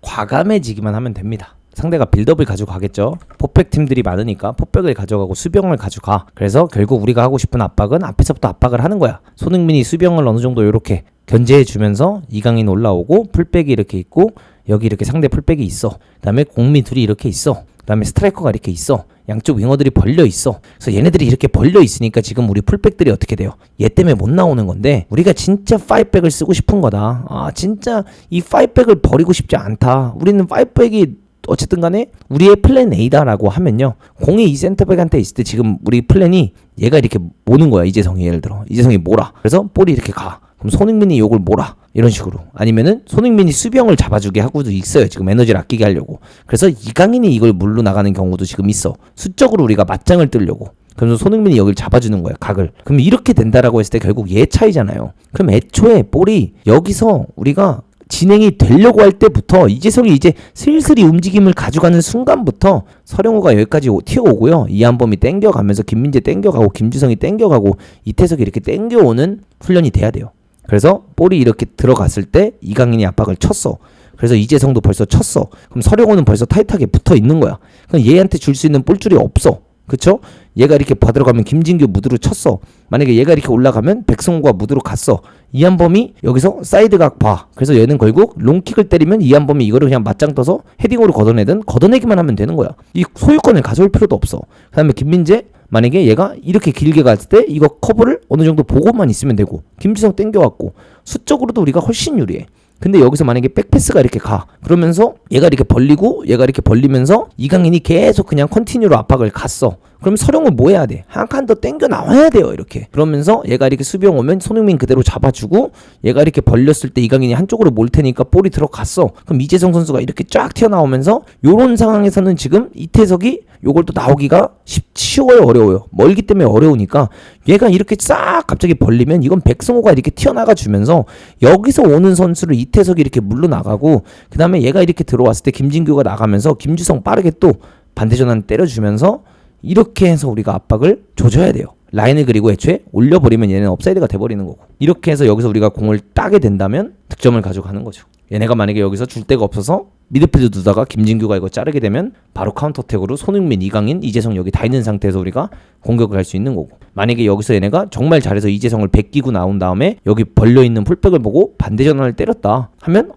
과감해지기만 하면 됩니다. 상대가 빌드업을 가지고 가겠죠. 포백 팀들이 많으니까 포백을 가져가고 수병을 가져가. 그래서 결국 우리가 하고 싶은 압박은 앞에서부터 압박을 하는 거야. 손흥민이 수병을 어느 정도 이렇게 견제해주면서 이강인 올라오고 풀백이 이렇게 있고 여기 이렇게 상대 풀백이 있어. 그 다음에 공미 둘이 이렇게 있어. 그 다음에 스트라이커가 이렇게 있어. 양쪽 윙어들이 벌려 있어. 그래서 얘네들이 이렇게 벌려 있으니까 지금 우리 풀백들이 어떻게 돼요? 얘 때문에 못 나오는 건데 우리가 진짜 5백을 쓰고 싶은 거다. 진짜 이 5백을 버리고 싶지 않다. 우리는 5백이 어쨌든 간에 우리의 플랜 A다라고 하면요, 공이 이 센터백한테 있을 때 지금 우리 플랜이 얘가 이렇게 모는 거야. 이재성이 예를 들어 이재성이 몰아. 그래서 볼이 이렇게 가. 그럼 손흥민이 요걸 몰아. 이런 식으로. 아니면은 손흥민이 수병을 잡아주게 하고도 있어요. 지금 에너지를 아끼게 하려고. 그래서 이강인이 이걸 물로 나가는 경우도 지금 있어. 수적으로 우리가 맞짱을 뜨려고. 그래서 손흥민이 여기를 잡아주는 거야, 각을. 그럼 이렇게 된다라고 했을 때 결국 얘 차이잖아요. 그럼 애초에 볼이 여기서 우리가 진행이 되려고 할 때부터 이재성이 이제 슬슬 움직임을 가져가는 순간부터 서령호가 여기까지 튀어오고요. 이한범이 땡겨가면서 김민재 땡겨가고 김주성이 땡겨가고 이태석이 이렇게 땡겨오는 훈련이 돼야 돼요. 그래서 볼이 이렇게 들어갔을 때 이강인이 압박을 쳤어. 그래서 이재성도 벌써 쳤어. 그럼 서령호는 벌써 타이트하게 붙어 있는 거야. 그럼 얘한테 줄 수 있는 볼줄이 없어. 그쵸? 얘가 이렇게 받으러가면 김진규 무드로 쳤어. 만약에 얘가 이렇게 올라가면 백승호가 무드로 갔어. 이한범이 여기서 사이드각 봐. 그래서 얘는 결국 롱킥을 때리면 이한범이 이거를 그냥 맞짱 떠서 헤딩으로 걷어내든 걷어내기만 하면 되는 거야. 이 소유권을 가져올 필요도 없어. 그 다음에 김민재, 만약에 얘가 이렇게 길게 갔을 때 이거 커브를 어느 정도 보고만 있으면 되고, 김지성 땡겨왔고 수적으로도 우리가 훨씬 유리해. 근데 여기서 만약에 백패스가 이렇게 가. 그러면서 얘가 이렇게 벌리고 얘가 이렇게 벌리면서 이강인이 계속 그냥 컨티뉴로 압박을 갔어. 그럼 서령은 뭐 해야 돼? 한 칸 더 땡겨 나와야 돼요. 이렇게. 그러면서 얘가 이렇게 수비형 오면 손흥민 그대로 잡아주고 얘가 이렇게 벌렸을 때 이강인이 한쪽으로 몰 테니까 볼이 들어갔어. 그럼 이재성 선수가 이렇게 쫙 튀어나오면서 요런 상황에서는 지금 이태석이 요걸 또 나오기가 쉬워요, 어려워요? 멀기 때문에 어려우니까 얘가 이렇게 싹 갑자기 벌리면 이건 백승호가 이렇게 튀어나가 주면서 여기서 오는 선수를 이태석이 이렇게 물러나가고, 그 다음에 얘가 이렇게 들어왔을 때 김진규가 나가면서 김주성 빠르게 또 반대전환 때려주면서 이렇게 해서 우리가 압박을 조져야 돼요. 라인을 그리고 애초에 올려버리면 얘는 업사이드가 돼버리는 거고, 이렇게 해서 여기서 우리가 공을 따게 된다면 득점을 가져가는 거죠. 얘네가 만약에 여기서 줄 데가 없어서 미드필드 두다가 김진규가 이거 자르게 되면 바로 카운터택으로 손흥민, 이강인, 이재성 여기 다 있는 상태에서 우리가 공격을 할 수 있는 거고, 만약에 여기서 얘네가 정말 잘해서 이재성을 베끼고 나온 다음에 여기 벌려있는 풀백을 보고 반대전환을 때렸다 하면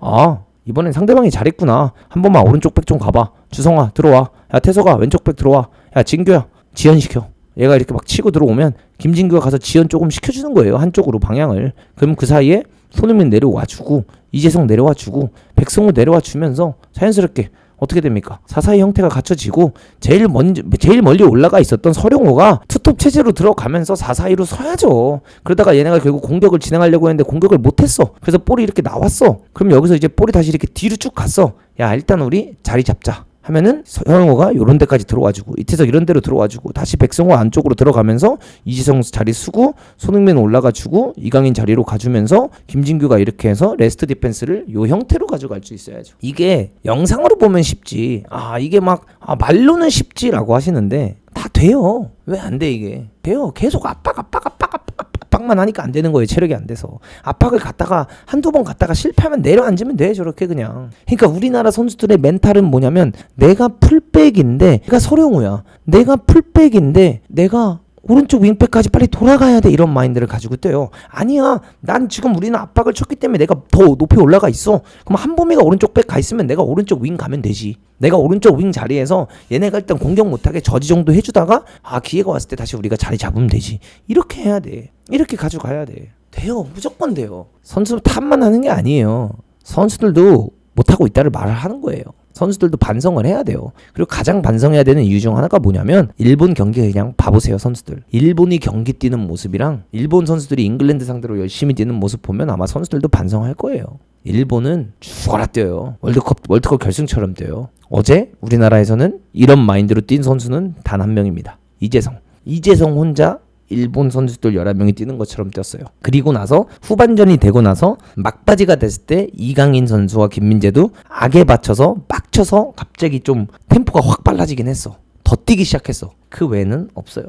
이번엔 상대방이 잘했구나. 한 번만 오른쪽 백 좀 가봐. 주성아 들어와. 야 태석아 왼쪽 백 들어와. 야 진규야 지연시켜. 얘가 이렇게 막 치고 들어오면 김진규가 가서 지연 조금 시켜주는 거예요. 한쪽으로 방향을. 그럼 그 사이에 손흥민 내려와주고 이재성 내려와주고 백승호 내려와주면서 자연스럽게 어떻게 됩니까? 4-4-2 형태가 갖춰지고 제일 멀리 올라가 있었던 서령호가 투톱 체제로 들어가면서 4-4-2로 서야죠. 그러다가 얘네가 결국 공격을 진행하려고 했는데 공격을 못했어. 그래서 볼이 이렇게 나왔어. 그럼 여기서 이제 볼이 다시 이렇게 뒤로 쭉 갔어. 야, 일단 우리 자리 잡자 하면은 서영호가 요런 데까지 들어와주고 이태석 이런 데로 들어와주고 다시 백성호 안쪽으로 들어가면서 이지성 자리 쓰고 손흥민 올라가주고 이강인 자리로 가주면서 김진규가 이렇게 해서 레스트 디펜스를 요 형태로 가져갈 수 있어야죠. 이게 영상으로 보면 쉽지, 이게 막 말로는 쉽지라고 하시는데 다 돼요. 왜 안 돼? 이게 돼요. 계속 압박만 하니까 안 되는 거예요. 체력이 안 돼서. 압박을 갖다가 한두 번 갖다가 실패하면 내려앉으면 돼. 저렇게 그냥. 그러니까 우리나라 선수들의 멘탈은 뭐냐면 내가 풀백인데 내가 서령우야. 내가 풀백인데 내가 오른쪽 윙백까지 빨리 돌아가야 돼. 이런 마인드를 가지고 뛰어요. 아니야. 난 지금 우리는 압박을 쳤기 때문에 내가 더 높이 올라가 있어. 그럼 한범이가 오른쪽 백 가 있으면 내가 오른쪽 윙 가면 되지. 내가 오른쪽 윙 자리에서 얘네가 일단 공격 못하게 저지 정도 해주다가 기회가 왔을 때 다시 우리가 자리 잡으면 되지. 이렇게 해야 돼. 이렇게 가져가야 돼. 돼요. 무조건 돼요. 선수 탓만 하는 게 아니에요. 선수들도 못하고 있다를 말을 하는 거예요. 선수들도 반성을 해야 돼요. 그리고 가장 반성해야 되는 이유 중 하나가 뭐냐면 일본 경기 그냥 봐보세요. 선수들. 일본이 경기 뛰는 모습이랑 일본 선수들이 잉글랜드 상대로 열심히 뛰는 모습 보면 아마 선수들도 반성할 거예요. 일본은 죽어라 뛰어요. 월드컵 결승처럼 뛰어요. 어제 우리나라에서는 이런 마인드로 뛴 선수는 단 한 명입니다. 이재성 혼자 일본 선수들 11명이 뛰는 것처럼 뛰었어요. 그리고 나서 후반전이 되고 나서 막바지가 됐을 때 이강인 선수와 김민재도 악에 받쳐서 막 쳐서 갑자기 좀 템포가 확 빨라지긴 했어. 더 뛰기 시작했어. 그 외에는 없어요.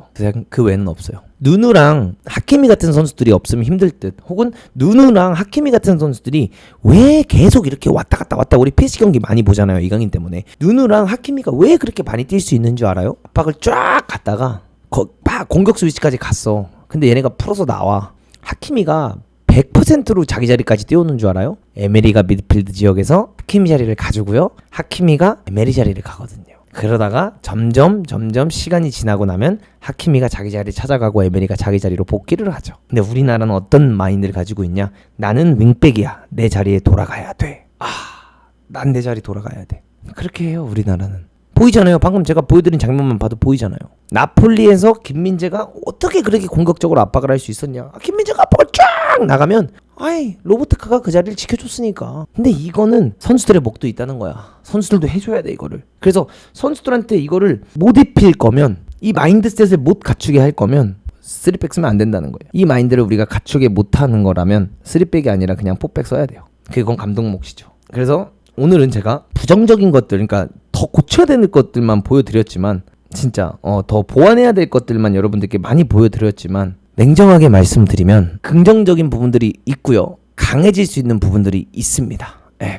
그 외에는 없어요. 누누랑 하키미 같은 선수들이 없으면 힘들 듯, 혹은 누누랑 하키미 같은 선수들이 왜 계속 이렇게 왔다 갔다 우리 PSG 경기 많이 보잖아요. 이강인 때문에. 누누랑 하키미가 왜 그렇게 많이 뛸 수 있는 줄 알아요? 압박을 쫙 갔다가 막 공격수 위치까지 갔어. 근데 얘네가 풀어서 나와. 하키미가 100%로 자기 자리까지 뛰어오는 줄 알아요? 에메리가 미드필드 지역에서 하키미 자리를 가주고요. 하키미가 에메리 자리를 가거든요. 그러다가 점점 시간이 지나고 나면 하키미가 자기 자리 찾아가고 에메리가 자기 자리로 복귀를 하죠. 근데 우리나라는 어떤 마인드를 가지고 있냐? 나는 윙백이야. 내 자리에 돌아가야 돼. 난 내 자리 돌아가야 돼. 그렇게 해요. 우리나라는. 보이잖아요. 방금 제가 보여드린 장면만 봐도 보이잖아요. 나폴리에서 김민재가 어떻게 그렇게 공격적으로 압박을 할 수 있었냐. 김민재가 압박을 쫙 나가면 로보트카가 그 자리를 지켜줬으니까. 근데 이거는 선수들의 목도 있다는 거야. 선수들도 해줘야 돼 이거를. 그래서 선수들한테 이거를 못 입힐 거면, 이 마인드셋을 못 갖추게 할 거면 3백 쓰면 안 된다는 거예요. 이 마인드를 우리가 갖추게 못하는 거라면 3백이 아니라 그냥 4백 써야 돼요. 그건 감독 몫이죠. 그래서 오늘은 제가 부정적인 것들, 그러니까 더 고쳐야 되는 것들만 보여드렸지만, 진짜 더 보완해야 될 것들만 여러분들께 많이 보여드렸지만, 냉정하게 말씀드리면 긍정적인 부분들이 있고요, 강해질 수 있는 부분들이 있습니다.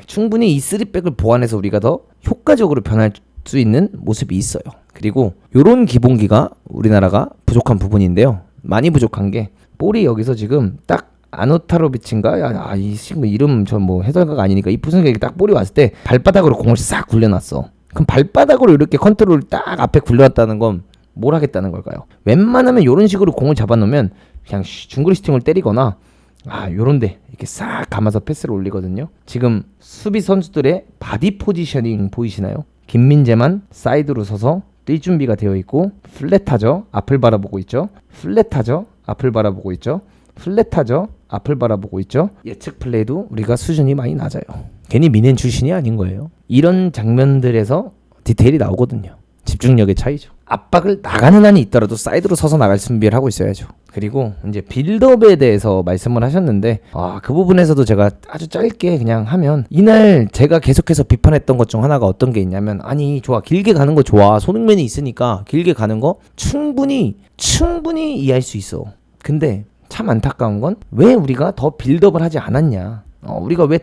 충분히 이 3백을 보완해서 우리가 더 효과적으로 변할 수 있는 모습이 있어요. 그리고 요런 기본기가 우리나라가 부족한 부분인데요. 많이 부족한 게, 볼이 여기서 지금 딱 아노타로비치인가? 이 친구 이름 저 뭐 해설가가 아니니까 이 부승객이 딱 볼이 왔을 때 발바닥으로 공을 싹 굴려놨어. 그럼 발바닥으로 이렇게 컨트롤을 딱 앞에 굴려놨다는 건 뭘 하겠다는 걸까요? 웬만하면 이런 식으로 공을 잡아놓으면 그냥 중거리 슈팅을 때리거나 요런데 이렇게 싹 감아서 패스를 올리거든요. 지금 수비 선수들의 바디 포지셔닝 보이시나요? 김민재만 사이드로 서서 뛸 준비가 되어 있고, 플랫하죠. 앞을 바라보고 있죠. 플랫하죠. 앞을 바라보고 있죠. 플랫하죠. 앞을 바라보고 있죠. 예측 플레이도 우리가 수준이 많이 낮아요. 괜히 미넨 출신이 아닌 거예요. 이런 장면들에서 디테일이 나오거든요. 집중력의 차이죠. 압박을 나가는 한이 있더라도 사이드로 서서 나갈 준비를 하고 있어야죠. 그리고 이제 빌드업에 대해서 말씀을 하셨는데, 그 부분에서도 제가 아주 짧게 그냥 하면, 이날 제가 계속해서 비판했던 것 중 하나가 어떤 게 있냐면, 좋아, 길게 가는 거 좋아, 손흥민이 있으니까 길게 가는 거 충분히 이해할 수 있어. 근데 참 안타까운 건, 왜 우리가 더 빌드업을 하지 않았냐, 우리가 왜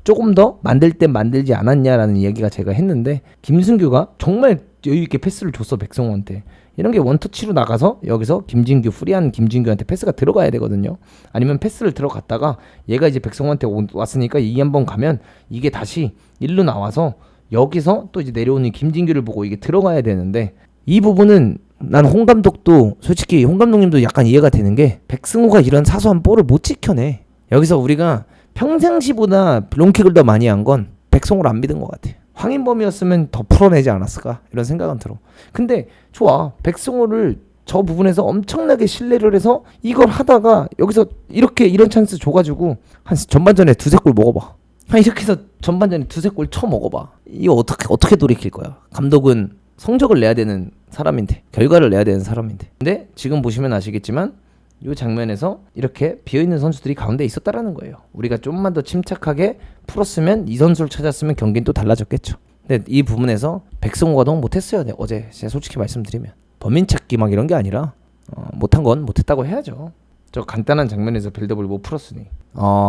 조금 더 만들 때 만들지 않았냐라는 이야기가 제가 했는데, 김승규가 정말 여유있게 패스를 줬어. 백성호한테. 이런 게 원터치로 나가서 여기서 김진규, 프리한 김진규한테 패스가 들어가야 되거든요. 아니면 패스를 들어갔다가 얘가 이제 백성호한테 왔으니까 이 한번 가면 이게 다시 일로 나와서 여기서 또 이제 내려오는 김진규를 보고 이게 들어가야 되는데, 이 부분은 난 홍 감독도 솔직히 홍 감독님도 약간 이해가 되는 게, 백승호가 이런 사소한 볼을 못 지켜내. 여기서 우리가 평상시보다 롱킥을 더 많이 한 건 백성호를 안 믿은 것 같아. 황인범이었으면 더 풀어내지 않았을까 이런 생각은 들어. 근데 좋아, 백성호를 저 부분에서 엄청나게 신뢰를 해서 이걸 하다가 여기서 이렇게 이런 찬스 줘가지고 한 전반전에 2-3골 먹어봐. 이렇게 해서 전반전에 2-3골 쳐 먹어봐. 이거 어떻게 돌이킬 거야? 감독은 성적을 내야 되는 사람인데, 결과를 내야 되는 사람인데. 근데 지금 보시면 아시겠지만 이 장면에서 이렇게 비어있는 선수들이 가운데 있었다라는 거예요. 우리가 좀만 더 침착하게 풀었으면, 이 선수를 찾았으면 경기는 또 달라졌겠죠. 근데 이 부분에서 백승호가 너무 못했어요. 네, 어제 제가 솔직히 말씀드리면 범인 찾기 막 이런 게 아니라 못한 건 못했다고 해야죠. 저 간단한 장면에서 빌드업을 못 풀었으니.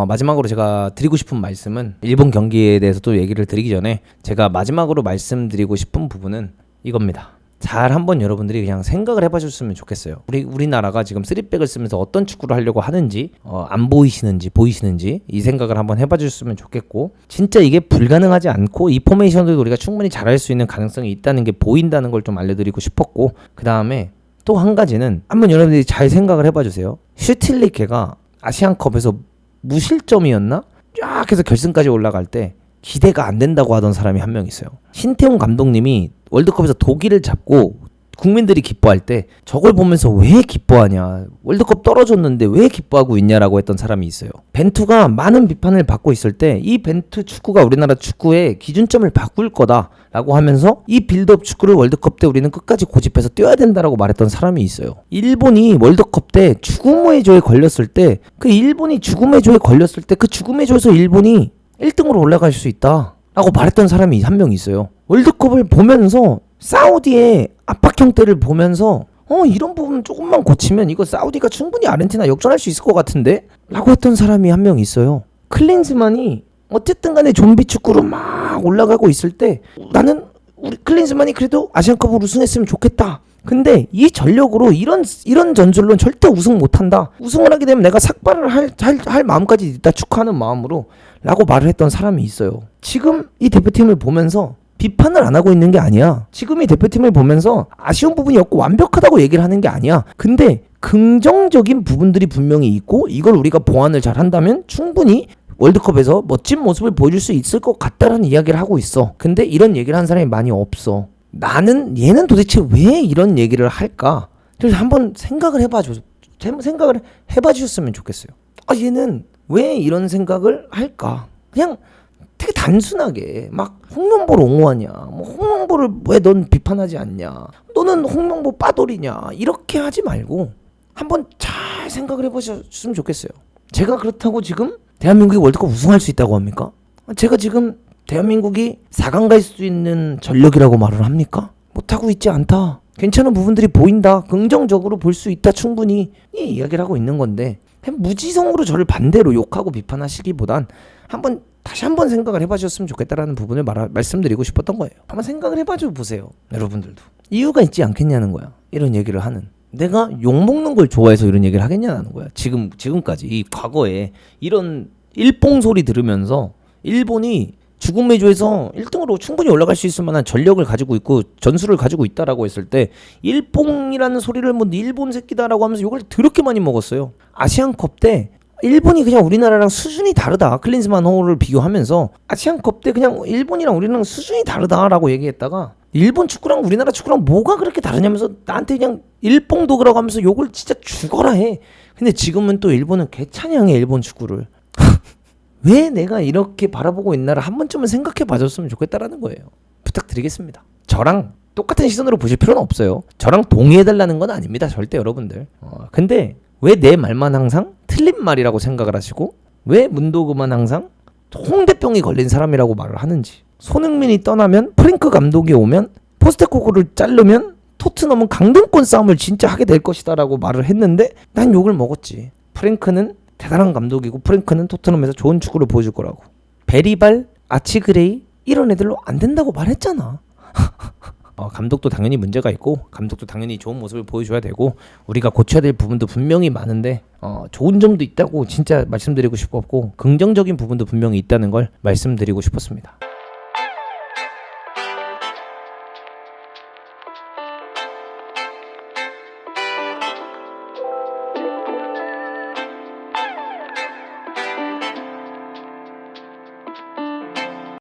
마지막으로 제가 드리고 싶은 말씀은, 일본 경기에 대해서 또 얘기를 드리기 전에 제가 마지막으로 말씀드리고 싶은 부분은 이겁니다. 잘 한번 여러분들이 그냥 생각을 해봐줬으면 좋겠어요. 우리나라가 지금 3백을 쓰면서 어떤 축구를 하려고 하는지, 안 보이시는지 보이시는지 이 생각을 한번 해봐줬으면 좋겠고, 진짜 이게 불가능하지 않고 이 포메이션도 우리가 충분히 잘할 수 있는 가능성이 있다는 게 보인다는 걸 좀 알려드리고 싶었고, 그 다음에 또 한 가지는 한번 여러분들이 잘 생각을 해봐주세요. 슈틸리케가 아시안컵에서 무실점이었나? 쫙 해서 결승까지 올라갈 때 기대가 안 된다고 하던 사람이 한 명 있어요. 신태용 감독님이 월드컵에서 독일을 잡고 국민들이 기뻐할 때 저걸 보면서 왜 기뻐하냐, 월드컵 떨어졌는데 왜 기뻐하고 있냐라고 했던 사람이 있어요. 벤투가 많은 비판을 받고 있을 때 이 벤투 축구가 우리나라 축구의 기준점을 바꿀 거다라고 하면서 이 빌드업 축구를 월드컵 때 우리는 끝까지 고집해서 뛰어야 된다라고 말했던 사람이 있어요. 일본이 월드컵 때 죽음의 조에 걸렸을 때, 그 일본이 죽음의 조에 걸렸을 때 그 죽음의 조에서 일본이 1등으로 올라갈 수 있다 라고 말했던 사람이 한 명 있어요. 월드컵을 보면서 사우디의 압박 형태를 보면서 이런 부분 조금만 고치면 이거 사우디가 충분히 아르헨티나 역전할 수 있을 것 같은데? 라고 했던 사람이 한 명 있어요. 클린스만이 어쨌든 간에 좀비 축구로 막 올라가고 있을 때 나는 우리 클린스만이 그래도 아시안컵을 우승했으면 좋겠다. 근데 이 전력으로 이런 전술로는 절대 우승 못한다. 우승을 하게 되면 내가 삭발을 할 마음까지 있다, 축하하는 마음으로 라고 말을 했던 사람이 있어요. 지금 이 대표팀을 보면서 비판을 안 하고 있는 게 아니야. 지금 이 대표팀을 보면서 아쉬운 부분이 없고 완벽하다고 얘기를 하는 게 아니야. 근데 긍정적인 부분들이 분명히 있고 이걸 우리가 보완을 잘 한다면 충분히 월드컵에서 멋진 모습을 보여줄 수 있을 것 같다라는 이야기를 하고 있어. 근데 이런 얘기를 한 사람이 많이 없어. 얘는 도대체 왜 이런 얘기를 할까? 그래서 한번 생각을 해봐 주셨으면 좋겠어요. 얘는 왜 이런 생각을 할까? 그냥 되게 단순하게 막 홍명보를 옹호하냐, 뭐 홍명보를 왜 넌 비판하지 않냐, 너는 홍명보 빠돌이냐, 이렇게 하지 말고 한번 잘 생각을 해보셨으면 좋겠어요. 제가 그렇다고 지금 대한민국이 월드컵 우승할 수 있다고 합니까? 제가 지금 대한민국이 4강 갈 수 있는 전력이라고 말을 합니까? 못하고 있지 않다. 괜찮은 부분들이 보인다. 긍정적으로 볼 수 있다. 충분히 이 이야기를 하고 있는 건데, 무지성으로 저를 반대로 욕하고 비판하시기보단 다시 한번 생각을 해봐주셨으면 좋겠다라는 부분을 말씀드리고 싶었던 거예요. 한번 생각을 해봐줘 보세요. 여러분들도 이유가 있지 않겠냐는 거야. 이런 얘기를 하는, 내가 욕먹는 걸 좋아해서 이런 얘기를 하겠냐는 거야. 지금까지 이 과거에 이런 일뽕 소리 들으면서 일본이 죽음의 조에서 1등으로 충분히 올라갈 수 있을 만한 전력을 가지고 있고 전술을 가지고 있다라고 했을 때 일뽕이라는 소리를 뭐 일본 새끼다라고 하면서 욕을 더럽게 많이 먹었어요. 아시안컵 때 일본이 그냥 우리나라랑 수준이 다르다, 클린스만 호를 비교하면서 아시안컵 때 그냥 일본이랑 우리랑 수준이 다르다라고 얘기했다가 일본 축구랑 우리나라 축구랑 뭐가 그렇게 다르냐면서 나한테 그냥 일뽕도그라고 하면서 욕을 진짜 죽어라 해. 근데 지금은 또 일본은 개찬양해, 일본 축구를. 왜 내가 이렇게 바라보고 있나를 한 번쯤은 생각해 봐줬으면 좋겠다라는 거예요. 부탁드리겠습니다. 저랑 똑같은 시선으로 보실 필요는 없어요. 저랑 동의해달라는 건 아닙니다, 절대 여러분들. 근데 왜 내 말만 항상 틀린 말이라고 생각을 하시고, 왜 문도그만 항상 홍대병이 걸린 사람이라고 말을 하는지. 손흥민이 떠나면, 프랭크 감독이 오면, 포스테코글을 자르면 토트넘은 강등권 싸움을 진짜 하게 될 것이다 라고 말을 했는데 난 욕을 먹었지. 프랭크는 대단한 감독이고 프랭크는 토트넘에서 좋은 축구를 보여줄 거라고. 베리발, 아치그레이 이런 애들로 안 된다고 말했잖아. 감독도 당연히 문제가 있고 감독도 당연히 좋은 모습을 보여줘야 되고 우리가 고쳐야 될 부분도 분명히 많은데 좋은 점도 있다고 진짜 말씀드리고 싶었고 긍정적인 부분도 분명히 있다는 걸 말씀드리고 싶었습니다.